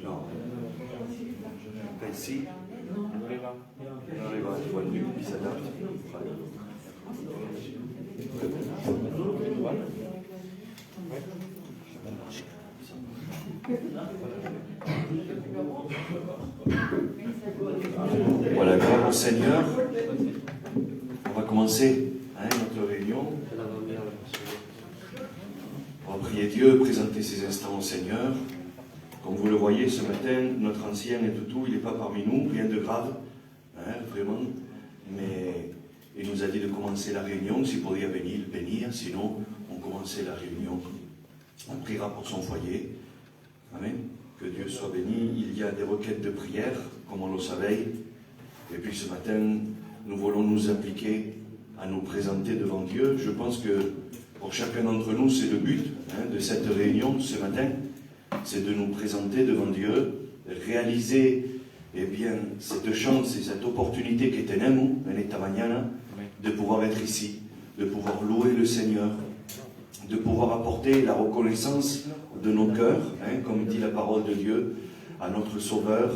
No. Pensi? Non arriva il tuo anno di Sadat. Voilà, grâce au Seigneur, on va commencer notre réunion. On va prier Dieu, présenter ces instants au Seigneur. Comme vous le voyez ce matin, notre ancien et toutou, il n'est pas parmi nous, rien de grave, vraiment. Mais il nous a dit de commencer la réunion, s'il pourrait bénir, sinon on commençait la réunion. On priera pour son foyer. Amen. Que Dieu soit béni. Il y a des requêtes de prière, comme on le savait. Et puis ce matin, nous voulons nous appliquer à nous présenter devant Dieu. Je pense que pour chacun d'entre nous, c'est le but de cette réunion ce matin. C'est de nous présenter devant Dieu, réaliser cette chance et cette opportunité qui est en nous, en esta mañana, de pouvoir être ici, de pouvoir louer le Seigneur, de pouvoir apporter la reconnaissance de nos cœurs, comme dit la parole de Dieu, à notre Sauveur,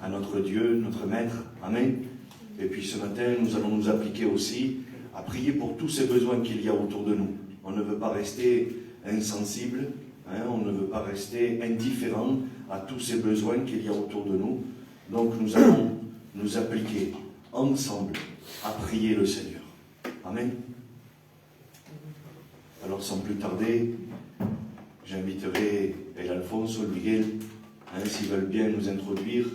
à notre Dieu, notre Maître. Amen. Et puis ce matin, nous allons nous appliquer aussi à prier pour tous ces besoins qu'il y a autour de nous. On ne veut pas rester insensible, on ne veut pas rester indifférent à tous ces besoins qu'il y a autour de nous. Donc nous allons nous appliquer ensemble à prier le Seigneur. Amen. Alors sans plus tarder, j'inviterai El Alfonso, Miguel, s'ils veulent bien nous introduire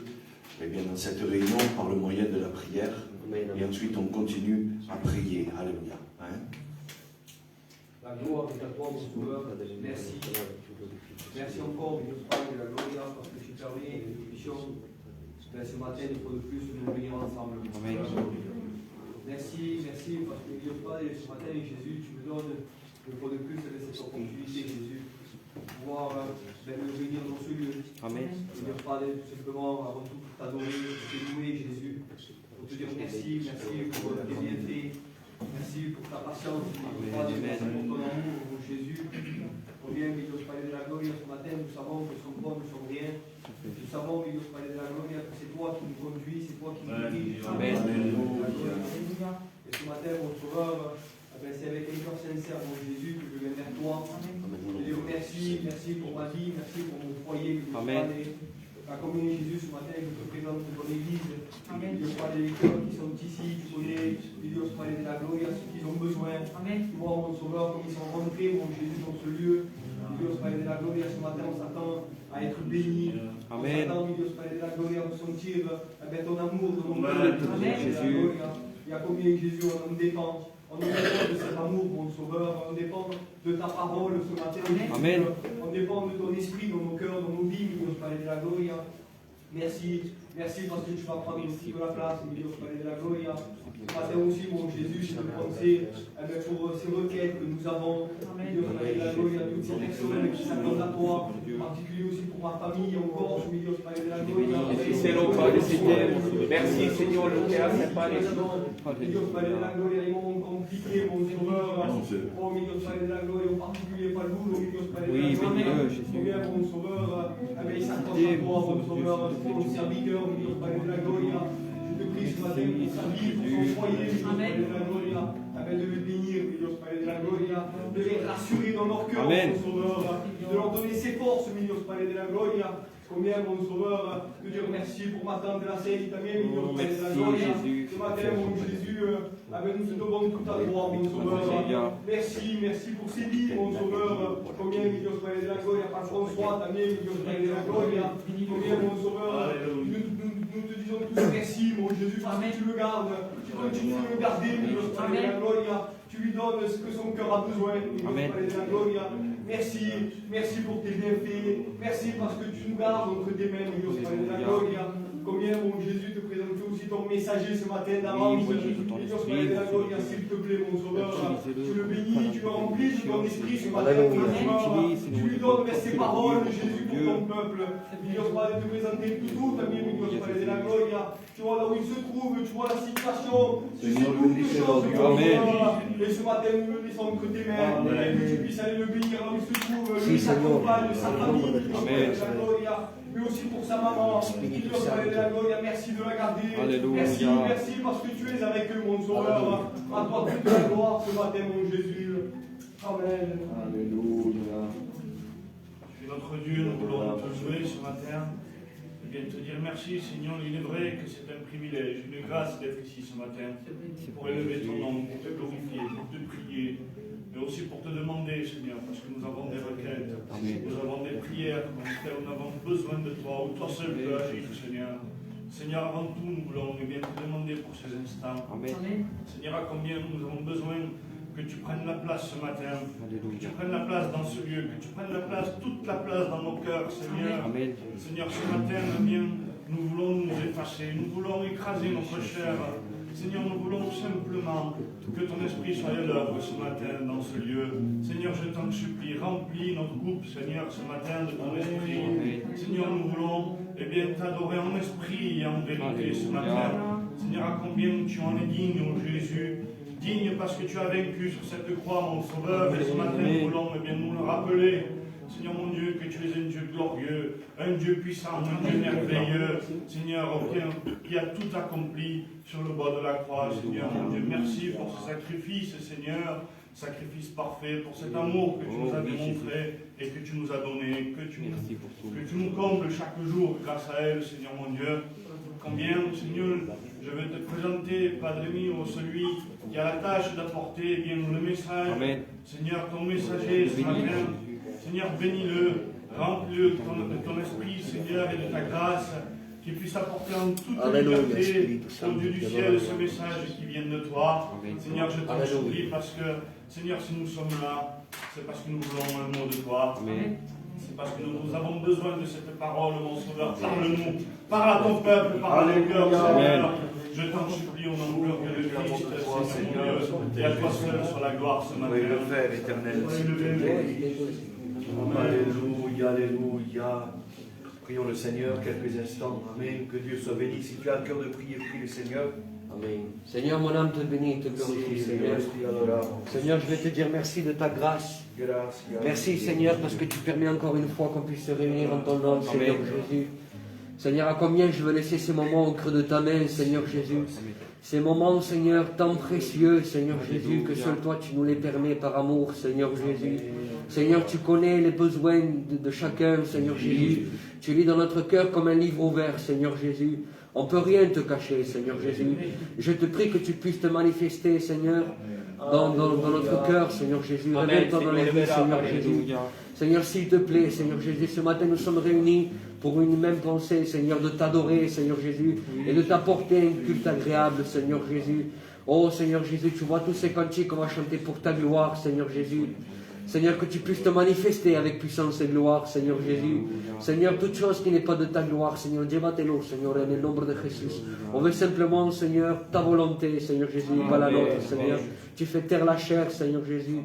dans cette réunion par le moyen de la prière. Et ensuite on continue à prier. Alléluia. La gloire est à toi, mon Sauveur. Merci. Merci encore, Dieu Père de la gloire, parce que tu permets que nous puissions ce matin, une fois de plus, nous venir ensemble. Amen. Merci parce que Dieu Père, ce matin, Jésus, tu me donnes une fois de plus cette opportunité, Jésus, pour pouvoir venir dans ce lieu. Amen. Dieu Père, tout simplement, avant tout, pour t'adorer, pour te louer, Jésus, pour te dire merci pour tes bienfaits. Merci pour ta patience, pour ton amour, pour Jésus. Combien, Dieu Père de la gloire, ce matin, nous savons que son bon, nous sommes rien. Nous savons, Dieu Père de la gloire, que c'est toi qui nous conduis, c'est toi qui nous dirige. Amen. Et ce matin, mon Sauveur, c'est avec un cœur sincère, mon Jésus, que je viens vers toi. Je dis merci pour ma vie, merci pour mon foyer. Amen. Combien Jésus, ce matin, je te présente ton Église. Dieu Père, les cœurs qui sont ici, tu connais, Dieu Père de la gloire, ceux qui ont besoin. Tu vois, mon Sauveur, comme ils sont rentrés, mon Jésus, dans ce lieu. Dieu Père de la gloire, ce matin, on s'attend à être béni. Amen. On s'attend, Dieu Père de la gloire, à ressentir ton amour, ton cœur. Jésus. Il y a combien Jésus, on en dépend. On dépend de cet amour, mon Sauveur. On dépend de ta parole ce matin. Amen. On dépend de ton esprit dans nos cœurs, dans nos vies, Dieu Père de la gloire. Merci parce que tu vas prendre aussi de la place, Dieu Père de la gloire. Ce matin aussi, mon Jésus, je te pensais pour ces requêtes que nous avons, Dieu Père de la gloire, toutes ces personnes qui s'attendent à toi, en particulier aussi pour ma famille, encore, Dieu Père de la gloire. Merci Seigneur, le Père, c'est pas les gens, Dieu Père de la gloire, ils m'ont compliqué, mon Sauveur. Oh, Dieu Père de la gloire, en particulier pas le boulot, Dieu Père de la gloire. Jésus. Mon Sauveur, il s'accroche à toi, mon Sauveur, ton serviteur, Dieu Père de la gloire. Je te prie ce matin pour sa vie, pour son foyer, Dieu Père de la gloire. De le bénir, Dieu Père de la gloire, de les rassurer dans leur cœur, mon Sauveur, de leur donner ses forces, Dieu Père de la gloire. Combien, mon Sauveur, de dire merci pour ma tante de la Seine, Dieu Père de la gloire. Ce matin, mon Jésus, nous te devons tout à toi, mon Sauveur. Merci pour ces vies, mon Sauveur. Combien, Dieu Père de la gloire, par François, Dieu Père de la gloire. Combien, mon Sauveur, nous te disons tous merci, mon Jésus, parce que tu le gardes. Tu continues de le garder, Dieu Père de la gloire. Tu lui donnes ce que son cœur a besoin, Dieu Père de la gloire. Merci pour tes bienfaits. Merci parce que tu nous gardes entre tes mains, Dieu Père de la gloire. Combien, mon Jésus, te présente aussi ton messager ce matin d'avance. Dieu Père de la gloire, s'il te plaît, mon Sauveur. Tu le bénis, tu le remplis de ton esprit ce matin, mon Sauveur. Tu lui donnes ses paroles, Jésus, pour ton peuple. Dieu Père de te présenter tout à Dieu Père de la gloire. Tu vois là où il se trouve, tu vois la situation. Tu sais toutes les choses, et ce matin, nous le laissons entre tes mains. Que tu puisses aller le bénir là où il se trouve. Lui, sa compagne, sa famille, Dieu Père de la gloire. maman. Spirito Dio Padre della Santo. gloria, merci de la garder. Alléluia. Merci parce que tu es avec eux, mon sauveur. À toi toute la gloire ce matin, mon Jésus. Amen. Alléluia. Tu es notre Dieu, nous voulons te louer ce matin. Et bien te dire merci, Seigneur. Il est vrai que c'est un privilège, une grâce d'être ici ce matin. Pour élever ton nom, pour te glorifier, pour te prier. Mais aussi pour te demander, Seigneur, parce que nous avons des requêtes, nous avons des prières, mon frère, nous avons besoin de toi, où toi seul peux agir, Seigneur. Seigneur, avant tout, nous voulons bien te demander pour ces instants. Amen. Seigneur, à combien nous avons besoin que tu prennes la place ce matin, que tu prennes la place dans ce lieu, que tu prennes la place, toute la place dans nos cœurs, Seigneur. Amen. Seigneur, ce matin, bien, nous voulons nous effacer, nous voulons écraser notre chair. Seigneur, nous voulons simplement que ton esprit soit à l'œuvre ce matin dans ce lieu. Seigneur, je t'en supplie, remplis notre groupe, Seigneur, ce matin de ton esprit. Seigneur, nous voulons t'adorer en esprit et en vérité ce matin. Seigneur, à combien tu en es digne, ô Jésus. Digne parce que tu as vaincu sur cette croix, mon Sauveur. Et ce matin, nous voulons nous le rappeler. Seigneur mon Dieu, que tu es un Dieu glorieux, un Dieu puissant, un Dieu merveilleux, Seigneur, qui a tout accompli sur le bois de la croix, Seigneur mon Dieu. Merci pour ce sacrifice, Seigneur, sacrifice parfait, pour cet amour que tu nous as démontré et que tu nous as donné, que tu nous combles chaque jour grâce à elle, Seigneur mon Dieu. Combien, Seigneur, je veux te présenter, Padre mio, celui qui a la tâche d'apporter le message. Amen. Seigneur, ton messager ce matin. Seigneur, bénis-le, remplis-le de ton esprit, Seigneur, et de ta grâce, qu'il puisse apporter en toute liberté au Dieu du ciel ce message qui vient de toi. Amen. Seigneur, je t'en supplie parce que, Seigneur, si nous sommes là, c'est parce que nous voulons un mot de toi. Amen. C'est parce que nous avons besoin de cette parole, mon Sauveur. Parle-nous, parle à ton peuple, parle à nos cœurs, Seigneur. Je t'en supplie au nom glorieux de Christ, Seigneur mon Dieu, et à toi seul soit la gloire ce matin. Oui, le Père éternel. Alléluia, alléluia. Prions le Seigneur quelques instants. Amen. Que Dieu soit béni. Si tu as le cœur de prier, prie le Seigneur. Amen. Seigneur, mon âme te bénit, te glorifie, Seigneur. Seigneur, je vais te dire merci de ta grâce. Merci, Seigneur, parce que tu permets encore une fois qu'on puisse se réunir en ton nom, Seigneur Jésus. Seigneur, à combien je veux laisser ces moments au creux de ta main, Seigneur Jésus. Ces moments, Seigneur, tant précieux, Seigneur Jésus, que seul toi tu nous les permets par amour, Seigneur Jésus. Seigneur, tu connais les besoins de chacun, Seigneur Jésus. Tu lis dans notre cœur comme un livre ouvert, Seigneur Jésus. On ne peut rien te cacher, Seigneur Jésus. Je te prie que tu puisses te manifester, Seigneur, dans notre cœur, Seigneur Jésus. Révèle-toi dans les vies, Seigneur Jésus. Seigneur, s'il te plaît, Seigneur Jésus, ce matin nous sommes réunis pour une même pensée, Seigneur, de t'adorer, Seigneur Jésus, et de t'apporter un culte agréable, Seigneur Jésus. Oh, Seigneur Jésus, tu vois tous ces cantiques qu'on va chanter pour ta gloire, Seigneur Jésus. Seigneur, que tu puisses te manifester avec puissance et gloire, Seigneur Jésus. Seigneur, toute chose qui n'est pas de ta gloire, Seigneur, llévatelo, Seigneur, en el nombre de Jésus. On veut simplement, Seigneur, ta volonté, Seigneur Jésus, pas la nôtre, Seigneur. Tu fais taire la chair, Seigneur Jésus.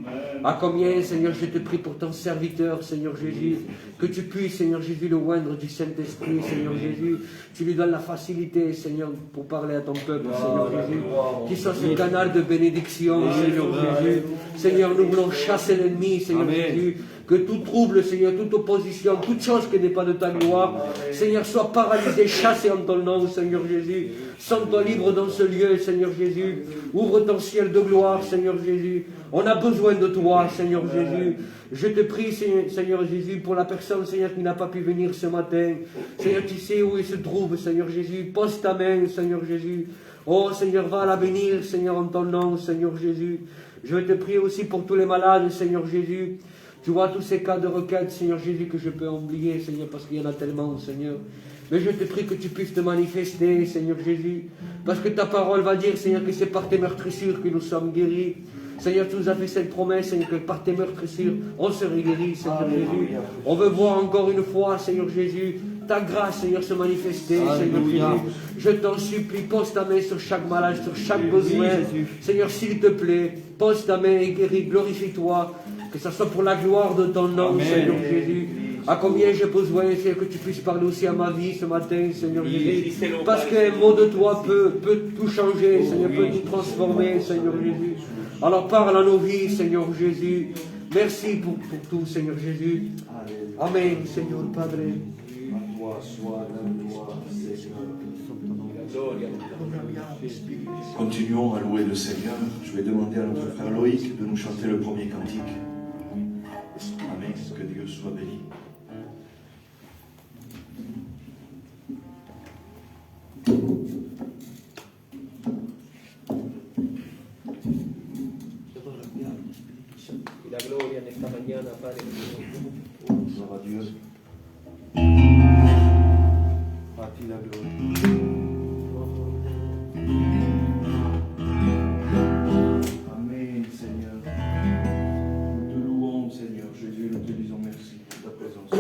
À combien, Seigneur, je te prie pour ton serviteur, Seigneur Jésus, que tu puisses, Seigneur Jésus, le oindre du Saint-Esprit, Seigneur Jésus. Tu lui donnes la facilité, Seigneur, pour parler à ton peuple, Seigneur Jésus. Qu'il soit ce canal de bénédiction, Seigneur Jésus. Seigneur, nous voulons chasser l'ennemi, Seigneur Jésus. Que tout trouble, Seigneur, toute opposition, toute chose qui n'est pas de ta gloire, Seigneur, soit paralysé, chassé en ton nom, Seigneur Jésus. Sens-toi libre dans ce lieu, Seigneur Jésus. Ouvre ton ciel de gloire, Seigneur Jésus. On a besoin de toi, Seigneur Jésus. Je te prie, Seigneur Jésus, pour la personne, Seigneur, qui n'a pas pu venir ce matin. Seigneur, tu sais où il se trouve, Seigneur Jésus. Pose ta main, Seigneur Jésus. Oh, Seigneur, va la bénir, Seigneur, en ton nom, Seigneur Jésus. Je te prie aussi pour tous les malades, Seigneur Jésus. Tu vois tous ces cas de requête, Seigneur Jésus, que je peux oublier, Seigneur, parce qu'il y en a tellement, Seigneur. Mais je te prie que tu puisses te manifester, Seigneur Jésus. Parce que ta parole va dire, Seigneur, que c'est par tes meurtrissures que nous sommes guéris. Seigneur, tu nous as fait cette promesse, Seigneur, que par tes meurtrissures, on serait guéris, Seigneur Jésus. On veut voir encore une fois, Seigneur Jésus, ta grâce, Seigneur, se manifester, Seigneur Jésus. Je t'en supplie, pose ta main sur chaque malade, sur chaque besoin. Seigneur, s'il te plaît, pose ta main et guéris, glorifie-toi. Que ce soit pour la gloire de ton nom, Seigneur Jésus. À combien j'ai besoin, Seigneur, que tu puisses parler aussi à ma vie ce matin, Seigneur Jésus. Parce qu'un mot de toi peut tout changer, Seigneur, peut tout transformer, Seigneur Jésus. Alors parle à nos vies, Seigneur Jésus. Merci pour tout, Seigneur Jésus. Amen, Seigneur Padre. toi soit la gloire, Seigneur. La gloria. Continuons à louer le Seigneur. Je vais demander à notre frère Loïc de nous chanter le premier cantique. Amen. Que Dieu soit béni. La gloria en esta mañana, Padre. Gloire à Dieu. À ti la gloire. Amen, Seigneur. Nous te louons, Seigneur Jésus, nous te disons merci pour ta présence.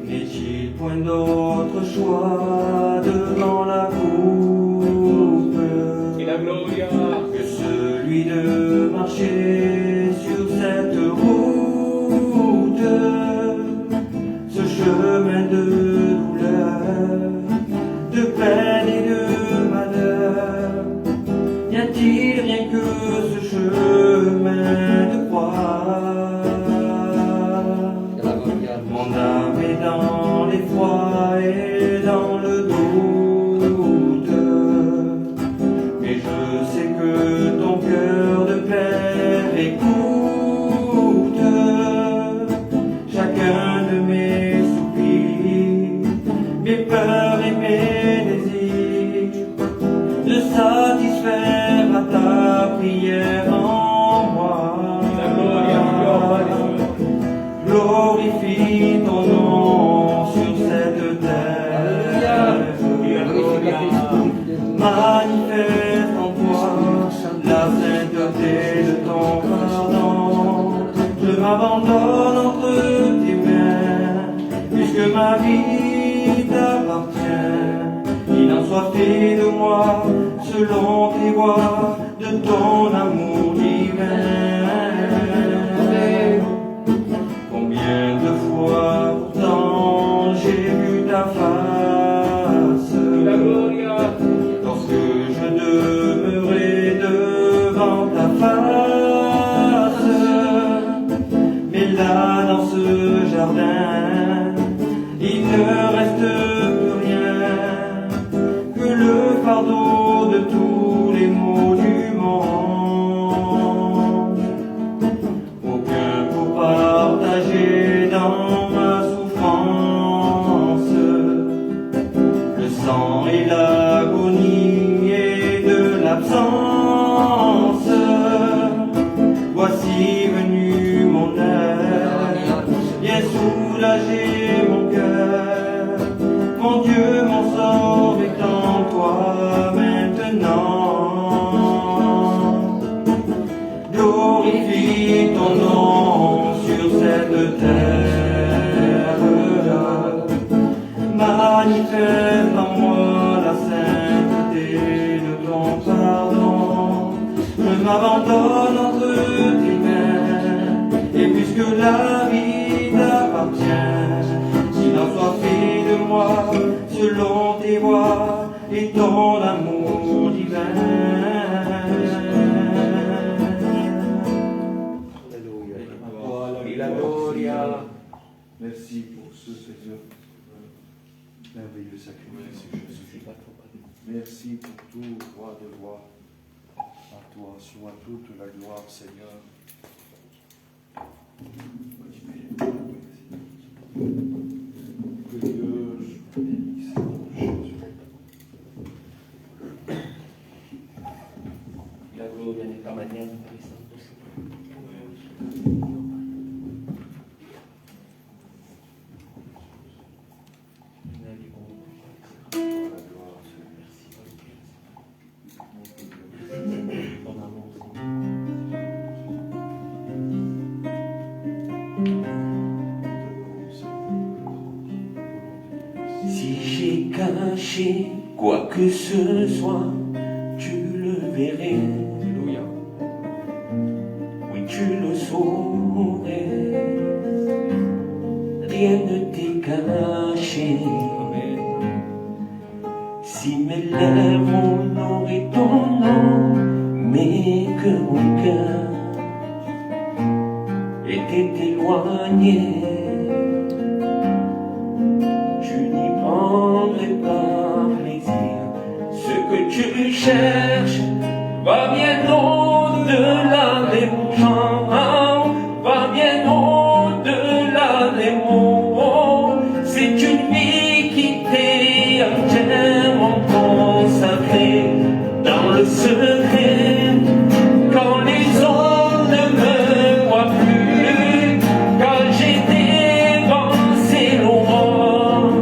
N'est-il point d'autre choix devant la coupe que celui de marcher sur cette route, ce chemin de douleur, de peine et de malheur? N'y a-t-il rien que ce chemin de croix? Mon âme est dans l'effroi et dans le doute, mais je sais que ton cœur de père écoute chacun de mes soupirs, mes peurs et mes désirs, de satisfaire à ta prière en moi. Glorifie ton nom sur cette terre. Manifeste en toi la sainteté de ton pardon. Je m'abandonne entre tes mains, puisque ma vie t'appartient. Qu'il en soit fait de moi selon tes voies, de ton amour divin. Combien de fois pourtant j'ai vu ta face, lorsque je demeurais devant ta face. Mais là dans ce jardin, il ne reste plus rien que le fardeau de tous les maux du monde. Aucun pour partager dans ma souffrance le sang et l'agonie et de l'absence. Voici venu mon heure, viens soulager mon cœur. Mon Dieu, mon sort est en toi maintenant. Glorifie ton nom sur cette terre. Manifeste en moi la sainteté de ton pardon. Je m'abandonne entre tes mains, et puisque la vie t'appartient, qu'il en soit fait de moi selon tes voies et ton amour divin. La gloria. Merci pour ce Seigneur, merveilleux sacrifice, Jésus. Merci pour tout, roi de roi. À toi soit toute la gloire, Seigneur. Que Dieu soit béni, Seigneur Jésus. La gloria en esta mañana. Si j'ai caché quoi que ce soit, tu le verrais. Oui, tu le saurais. Rien ne t'est caché. Si mes lèvres honoraient ton nom, mais que mon cœur t'est éloigné, tu n'y prendrais pas plaisir. Ce que tu cherches va bien au-delà des chants, va bien au-delà des mots. C'est une vie qui t'est entièrement consacrée dans le secret. Quand les hommes ne me voient plus, quand j'ai dévancé loin,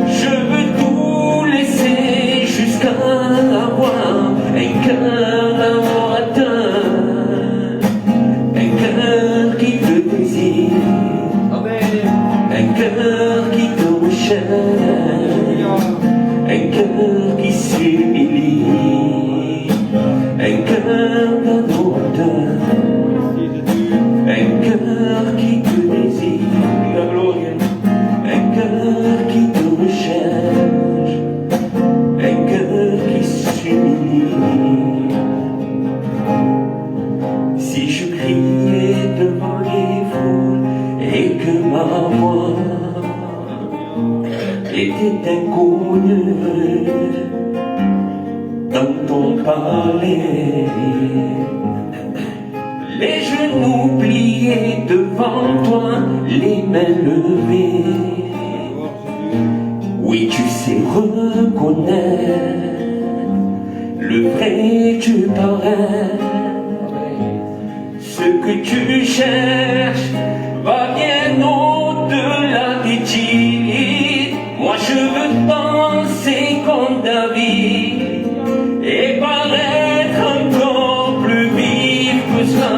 je veux tout laisser jusqu'à avoir un cœur adorateur, un cœur qui te désire, un cœur qui te recherche, un cœur qui s'humilie, un cœur d'adorateur, un cœur qui te désire, la gloire, un cœur qui te recherche, un cœur qui s'humilie. Si je criais devant les foules et que ma voix était inconnue dans ton palais, les genoux pliés devant toi, les mains levées, oui, tu sais reconnaître le vrai Dieu pareil. Ce que tu cherches va bien au-delà des titres. Moi je veux danser comme David et paraître encore plus vif que ça.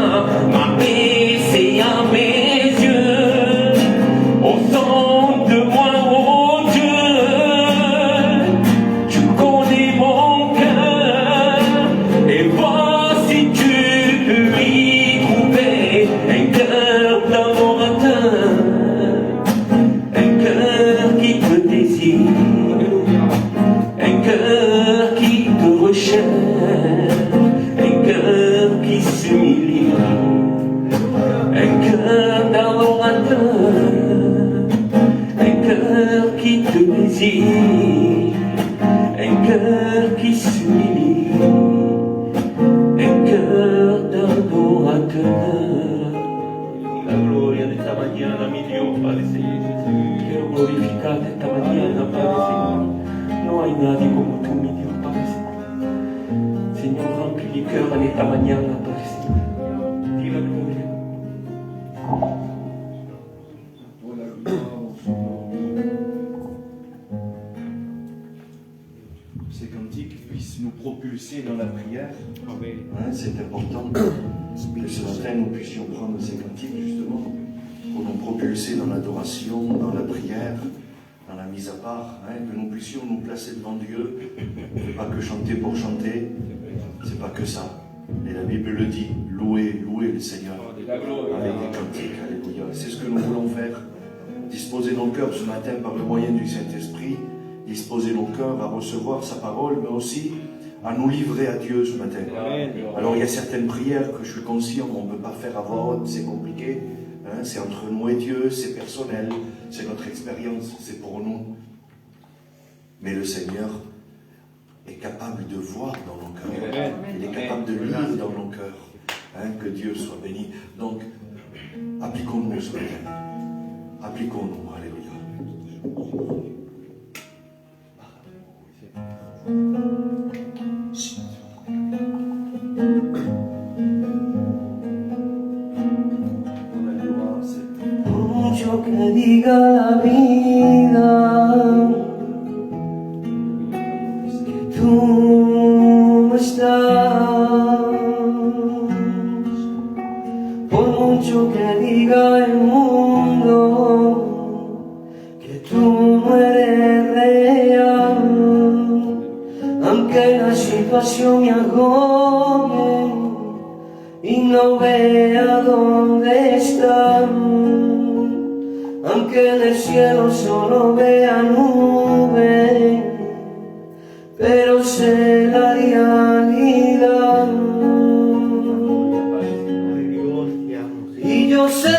M'abaisser à mes yeux au son de moi, oh Dieu. Tu connais mon cœur et vois si tu peux y trouver un cœur d'adorateur, un cœur qui te désire, un cœur qui te recherche, un cœur qui s'humilie, un cœur d'adorateur, un cœur qui te désire, un cœur qui s'humilie, un cœur d'adorateur. La gloria de esta mañana, mi Dios, Padre Señor. Quiero glorificarte esta mañana, Padre Señor. No hay nadie como tú, mi Dios, Padre Señor. Señor, remplis mi cœur en esta mañana, Padre Señor. Di la gloria. Ces cantiques puissent nous propulser dans la prière. Hein, c'est important que ce matin nous puissions prendre ces cantiques justement pour nous propulser dans l'adoration, dans la prière, dans la mise à part, hein, que nous puissions nous placer devant Dieu. C'est pas que chanter pour chanter, c'est pas que ça. Et la Bible le dit, louez le Seigneur avec des cantiques, alléluia. C'est ce que nous voulons faire, disposer nos cœurs ce matin par le moyen du Saint-Esprit, disposer nos cœurs à recevoir sa parole, mais aussi à nous livrer à Dieu ce matin. Alors il y a certaines prières que je suis conscient qu'on ne peut pas faire à voix haute, c'est compliqué, hein, c'est entre nous et Dieu, c'est personnel, c'est notre expérience, c'est pour nous. Mais le Seigneur est capable de voir dans nos cœurs, il est capable de lire dans nos cœurs, hein, que Dieu soit béni. Donc, appliquons-nous ce matin, appliquons-nous, alléluia. Mucho que diga la vida que tú no estás, por mucho que diga el mundo que tú no eres real, aunque la situación me agobie y no vea dónde estás, aunque en el cielo solo vea nubes, pero sé la realidad. Y yo sé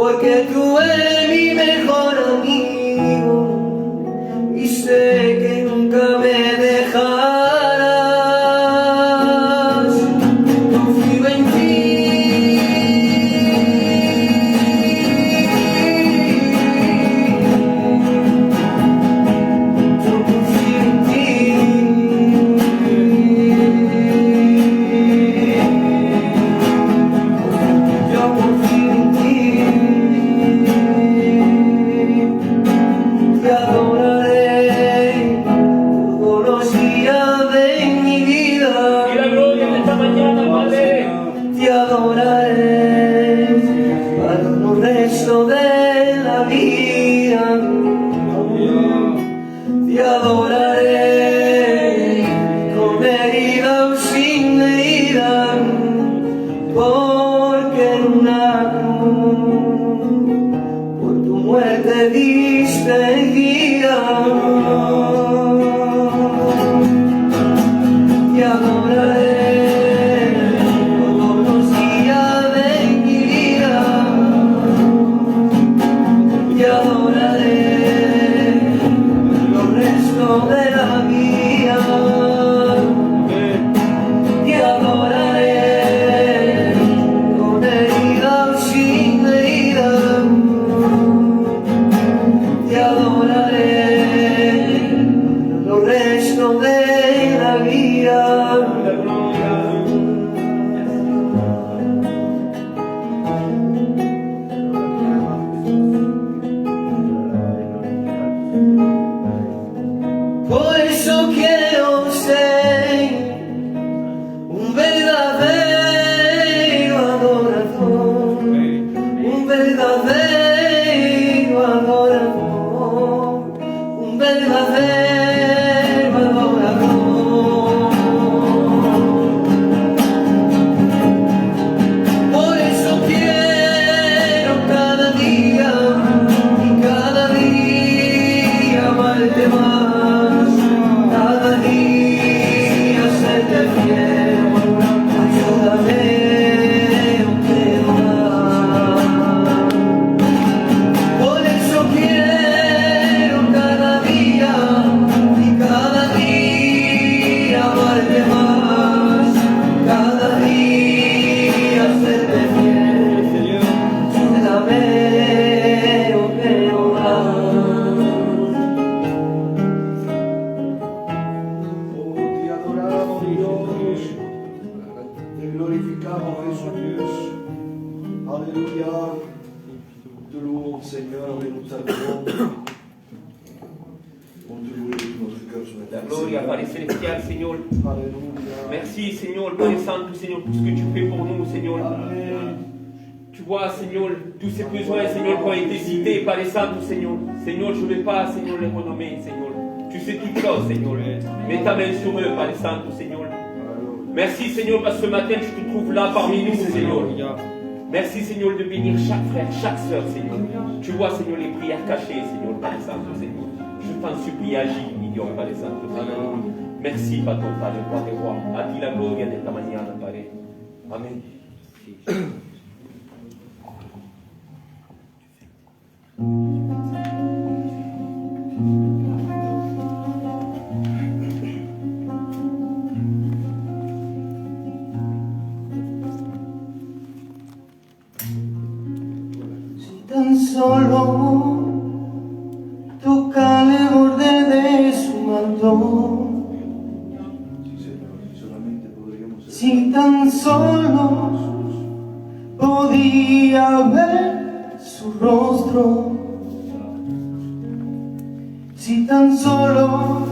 porque tú eres mi mejor amigo y sé que nunca me dejarás. Confío en ti. Yo confío en ti. Yo confío en ti. Te adoraré todos los días de mi vida. Y la gloria en esta mañana, Padre. Te adoraré para el resto de la vida. Te adoraré con herida o sin herida, porque en una cruz por tu muerte diste vida. Te adoraré todos los días de mi vida. Te adoraré los restos de la vida. Te adoraré con herida o sin herida. Te adoraré los restos de la vida. Por eso quiero ser un verdadero adorador, un verdadero adorador, un verdadero adorador. Por eso quiero cada día y cada día amarte más, cada día serte fiel. Ayúdame, yo quiero más. Por eso quiero cada día y cada día amarte más, cada día serte fiel. Ayúdame, yo quiero más. Oh, te adoramos, Dios. Te glorificamos, Jesús. Aleluya. Te louons, Seigneur, et nous t'adorons. On te loue de tout notre cœur ce La matin. gloria, Padre Celestial, Señor. Alléluia. Merci, Seigneur, Père Saint, Seigneur, pour ce que tu fais pour nous, Seigneur. Amen. Tu vois, Seigneur, tous ces besoins, Seigneur, qui ont été cités par les saints, Seigneur. Seigneur, je ne vais pas, Seigneur, les renommer, Seigneur. Tu sais toutes choses, Seigneur. Mets ta main sur eux, par les saints, Seigneur. Merci, Seigneur, parce que ce matin, tu te trouves là parmi nous, Seigneur. Merci, Seigneur, de bénir chaque frère, chaque sœur, Seigneur. Tu vois, Seigneur, les prières cachées, Seigneur, par les saints, Seigneur. Je t'en supplie, agis, Seigneur, par les saints, Seigneur. Merci, Pardon, Padre, roi des rois. A ti la gloria de esta mañana, Padre. Amén. Si tan solo toca el borde de su manto, Sí, Señor, si solamente podríamos ser si tan solo podía ver su rostro, si tan solo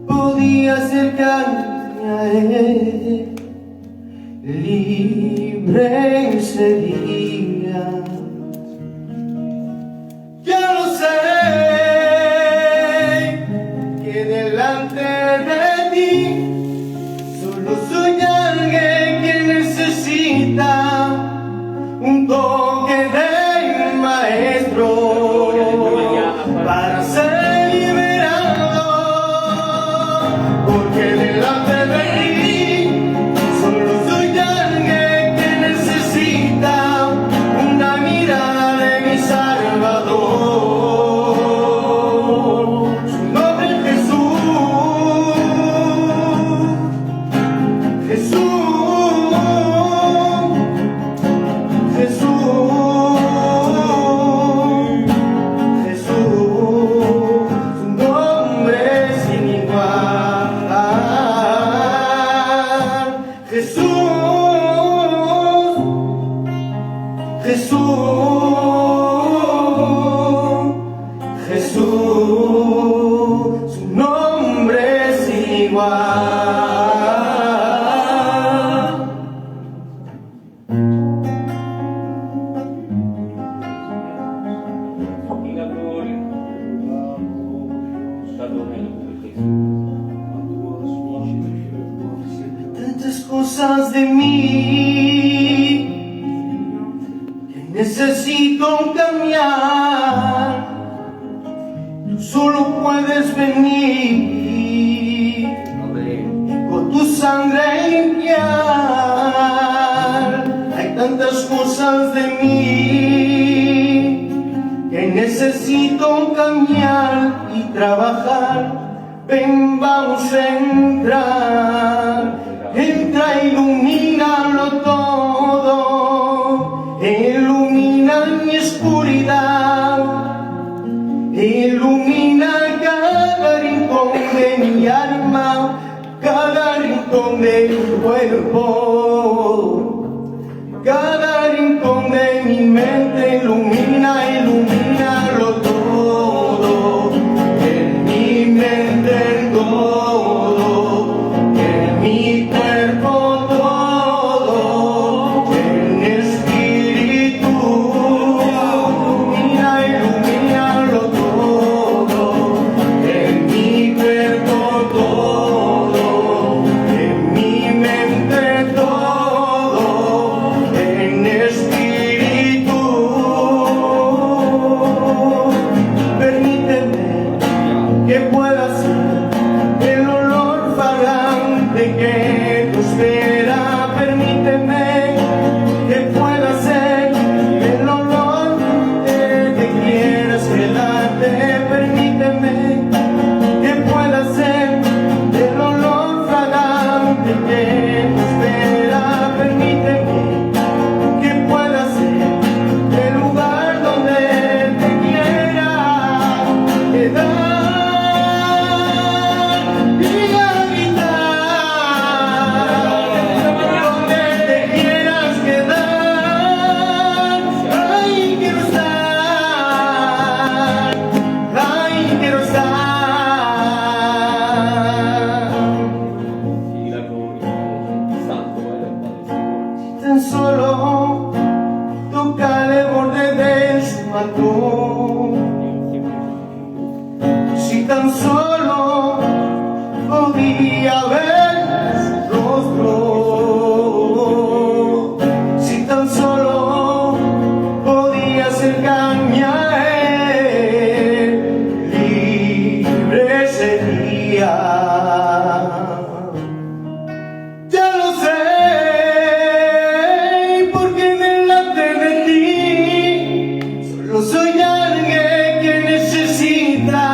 podía acercarme a él, libre sería. Ya lo sé, que delante de ti solo soy alguien que necesita un toque del maestro para ser liberado, porque delante de ti solo soy alguien que necesita una mirada. necesito cambiar, tú solo puedes venir y con tu sangre limpiar. Hay tantas cosas de mí que necesito cambiar y trabajar. Ven, vamos a entrar, entra, ilumínalo todo, ilumina mi oscuridad, ilumina cada rincón de mi alma, cada rincón de mi cuerpo, cada rincón de mi mente, ilumina, ilumínalo todo, en mi mente todo, en mi cuerpo todo, en espíritu, ilumina, ilumínalo todo, en mi cuerpo todo, en mi mente todo, en espíritu. Permíteme que pueda ser el olor fragante que tú esperas. Permíteme que pueda ser el olor que quieras quedarte. Permíteme que pueda ser el olor fragante que tú esperas. Permíteme que pueda ser el lugar donde te quiera quedar y habitar, donde te quieras quedar. Ahí quiero estar, ahí quiero estar. Tan solo tocar el borde de su manto, si tan solo podía ver su rostro, si tan solo podía acercarme a él, libre sería. Ya lo sé, porque delante de ti solo soy alguien que necesita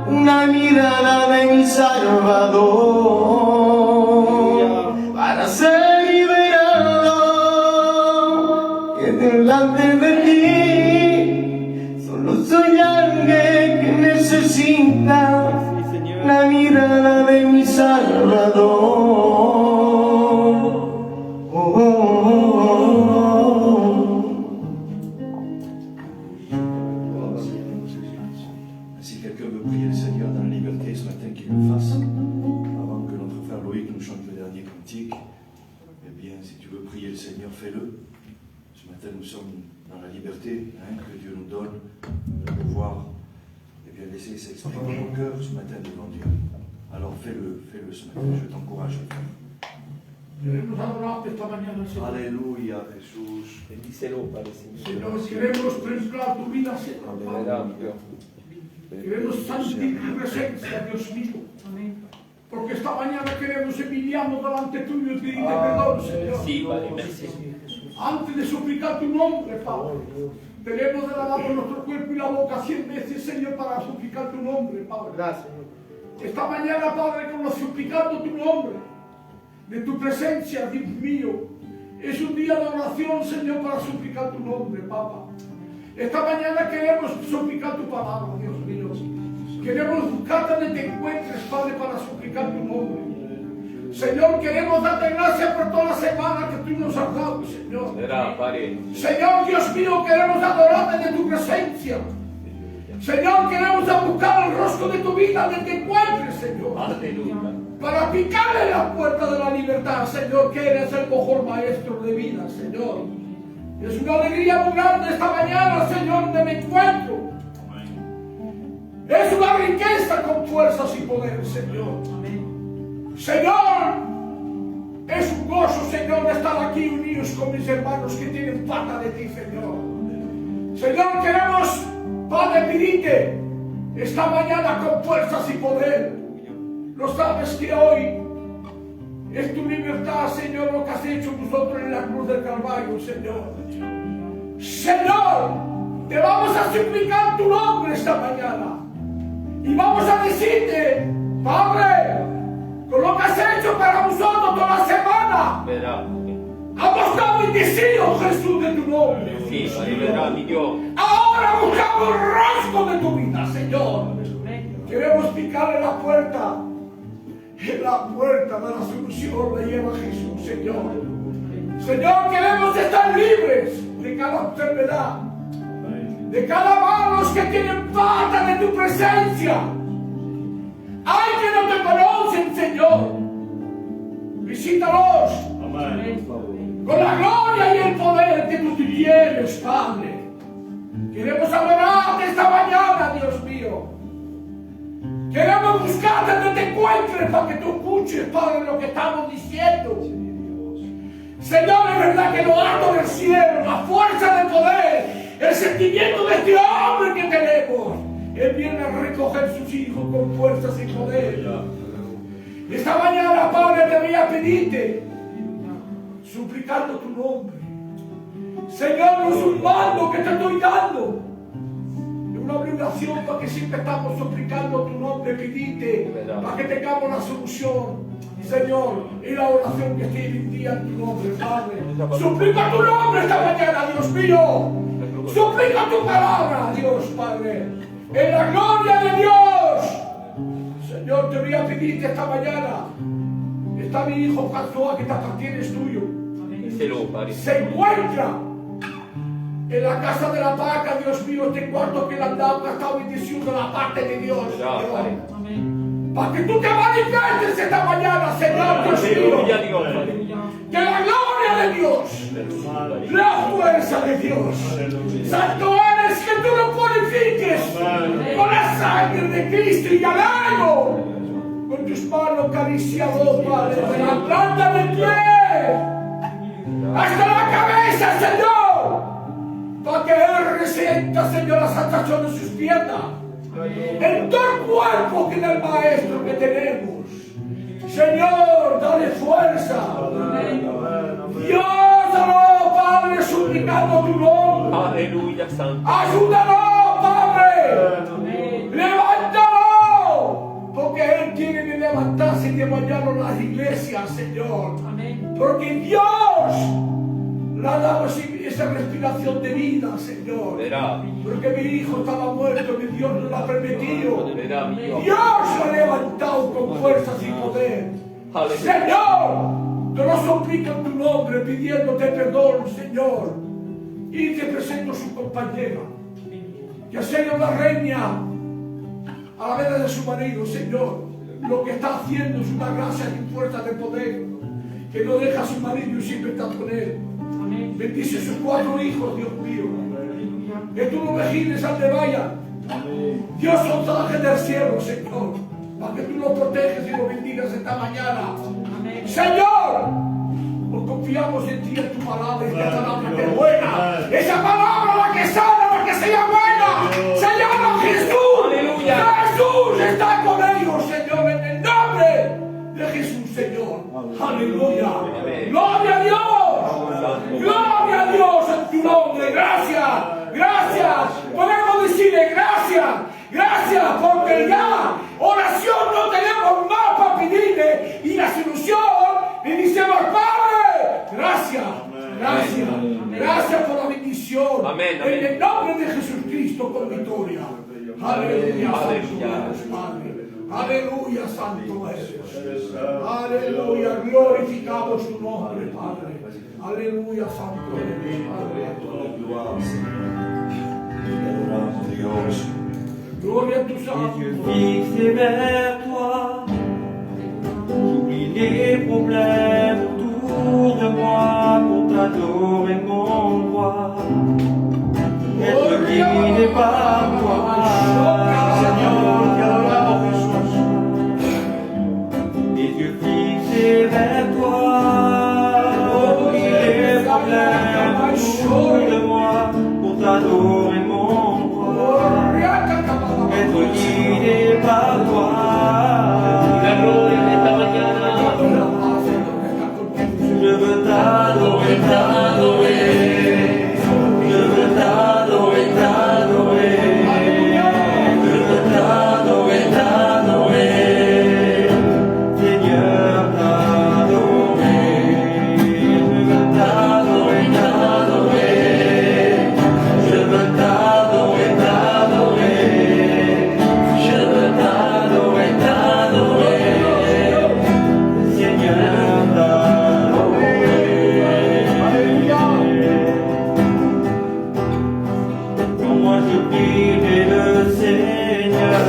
una mirada de mi Salvador para ser liberado. Que delante de ti solo soy alguien que necesita la mirada de mi Salvador. Oh, oh, oh, oh. Si quelqu'un veut prier le Seigneur dans la liberté ce matin, qu'il le fasse. Avant que notre frère Loïc nous chante le dernier cantique, eh bien, si tu veux prier le Seigneur, fais-le. Ce matin, nous sommes dans la liberté que Dieu nous donne de pouvoir bien, laisser s'exprimer nos cœurs ce matin devant Dieu. Alors fais-le ce matin, je t'encourage à le faire. Queremos adorarte esta mañana, Señor. Aleluya, Jesús. Bendícelo, Padre Señor. Señor, queremos templar tu vida, Señor. Aleluya. Queremos sentir tu presencia, Dios mío. Porque esta mañana queremos humillarnos delante tuyo y pedirte perdón, Señor. Antes de suplicar tu nombre, Padre, debemos de lavar nuestro cuerpo y la boca 100 veces, Señor, para suplicar tu nombre, Padre. Gracias. Esta mañana, Padre, como suplicando tu nombre, de tu presencia, Dios mío, es un día de oración, Señor, para suplicar tu nombre, Papa. Esta mañana queremos suplicar tu palabra, Dios mío. Queremos buscarte donde te encuentres, Padre, para suplicar tu nombre. Señor, queremos darte gracias por toda la semana que tú nos has dado, Señor. Señor, Dios mío, queremos adorarte de tu presencia. Señor, queremos buscar el rostro de tu vida donde te encuentres, Señor. Para picarle la puerta de la libertad, Señor, que eres el mejor maestro de vida, Señor. Es una alegría muy grande esta mañana, Señor, donde me encuentro. Es una riqueza con fuerzas y poder, Señor. Señor, es un gozo, Señor, de estar aquí unidos con mis hermanos que tienen falta de ti, Señor. Señor, queremos, Padre, pedirte esta mañana con fuerzas y poder. Lo sabes que hoy es tu libertad, Señor, lo que has hecho nosotros en la cruz del Calvario, Señor. Señor, te vamos a suplicar tu nombre esta mañana. Y vamos a decirte, Padre, con lo que has hecho para nosotros toda la semana, hemos estado bendecidos, Jesús, de tu nombre. Sí, verdad, mi Dios. Ahora buscamos el rostro de tu vida, Señor. Queremos picarle la puerta. En la puerta de la solución la lleva Jesús, Señor. Señor, queremos estar libres de cada enfermedad, de cada manos que tienen falta de tu presencia. Hay que no te conocen, Señor. Visítalos. Amén. Con la gloria y el poder que tú tienes, Padre. Queremos adorarte esta mañana, Dios mío. Queremos buscarte donde te encuentres para que tú escuches, Padre, lo que estamos diciendo. Señor, es verdad que lo alto del cielo, la fuerza del poder, el sentimiento de este hombre que tenemos, Él viene a recoger sus hijos con fuerzas y poder. Esta mañana, Padre, te voy a pedirte, suplicando tu nombre. Señor, no es un mando que te estoy dando, es una obligación para que siempre estamos suplicando tu nombre, pedirte, para que tengamos la solución. Señor, y la oración que esté hoy día en tu nombre, Padre. Suplica tu nombre esta mañana, Dios mío. Suplica tu palabra, Dios, Padre. En la gloria de Dios. Señor, te voy a pedirte esta mañana. Está mi hijo François, que también es tuyo. Se encuentra en la casa de la vaca, Dios mío, este cuarto que le han dado, que ha estado bendiciendo la parte de Dios. Para que tú te manifiestes esta mañana, Señor, Dios mío. Que la gloria de Dios, la fuerza de Dios, santo eres, que tú lo purifiques con la sangre de Cristo y alego con tus manos acariciados, Padre, de la planta del pie hasta la cabeza, Señor, para que Él resienta, Señor, la salvación de sus piernas. En todo el cuerpo que es el Maestro que tenemos. Señor, dale fuerza. Dios, aló, Padre, suplicando tu nombre. Aleluya, Santo. Ayúdalo, Padre. Levántalo. Porque Él quiere levantarse y de mañana las iglesias, Señor. Porque Dios le ha dado esa respiración de vida, Señor. Porque mi hijo estaba muerto y Dios nos lo ha permitido. Dios lo ha levantado con fuerzas y poder. Señor, te lo suplico en tu nombre, pidiéndote perdón, Señor. Y te presento a su compañera, que Señor la reina a la vez de su marido, Señor. Lo que está haciendo es una gracia y fuerza de poder, que no deja a su marido y siempre está con él. Bendice a sus 4 hijos, Dios mío. Que tú no vigines a donde vayan. Dios, son ángeles del cielo, Señor, para que tú los proteges y los bendigas esta mañana. Señor, nos confiamos en ti, en tu palabra, esta palabra que es buena. Esa palabra, la que sana, la que sea buena, se llama Jesús. Aleluya. Jesús está con ellos, Señor, en el nombre de Jesús, Señor. Aleluya. Gloria a Dios. Gloria a Dios en tu nombre. Gracias. Gracias. Podemos decirle gracias. Gracias, porque ya oración no tenemos más para pedirle. Y la solución le decimos, Padre, gracias. Gracias. Gracias por la bendición. Amén. En el nombre de Jesucristo con victoria. Aleluya. Padre. Aleluya, santo eres. Aleluya, glorificamos tu nombre, Padre. Aleluya, santo eres, Padre. Dios. Gloria a tu Les santo. yeux fixés vers toi, j'oublie les problèmes autour de moi pour t'adorer, mon roi. Être guidé par toi, Seigneur, car les yeux fixés vers toi, j'oublie les problèmes autour de moi pour t'adorer mon roi, être guidé par toi. La gloria de esta mañana. Je veux t'adorer, t'adorer. Je veux t'adorer, t'adorer. Je veux t'adorer, t'adorer. Seigneur, t'adorer. Je veux t'adorer, t'adorer. Je veux t'adorer, t'adorer. Je veux t'adorer, t'adorer. Seigneur, t'adorer. Pour moi je prie le Seigneur.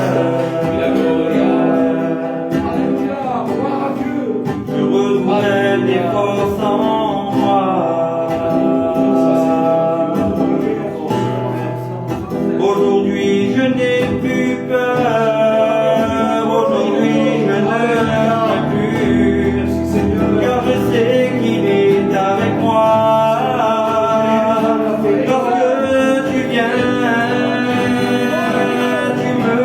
La gloria. Je renouvelle des forces en moi. Aujourd'hui je n'ai plus peur. Aujourd'hui je ne crains plus. Car je sais qu'il est avec moi. Lorsque tu viens, tu me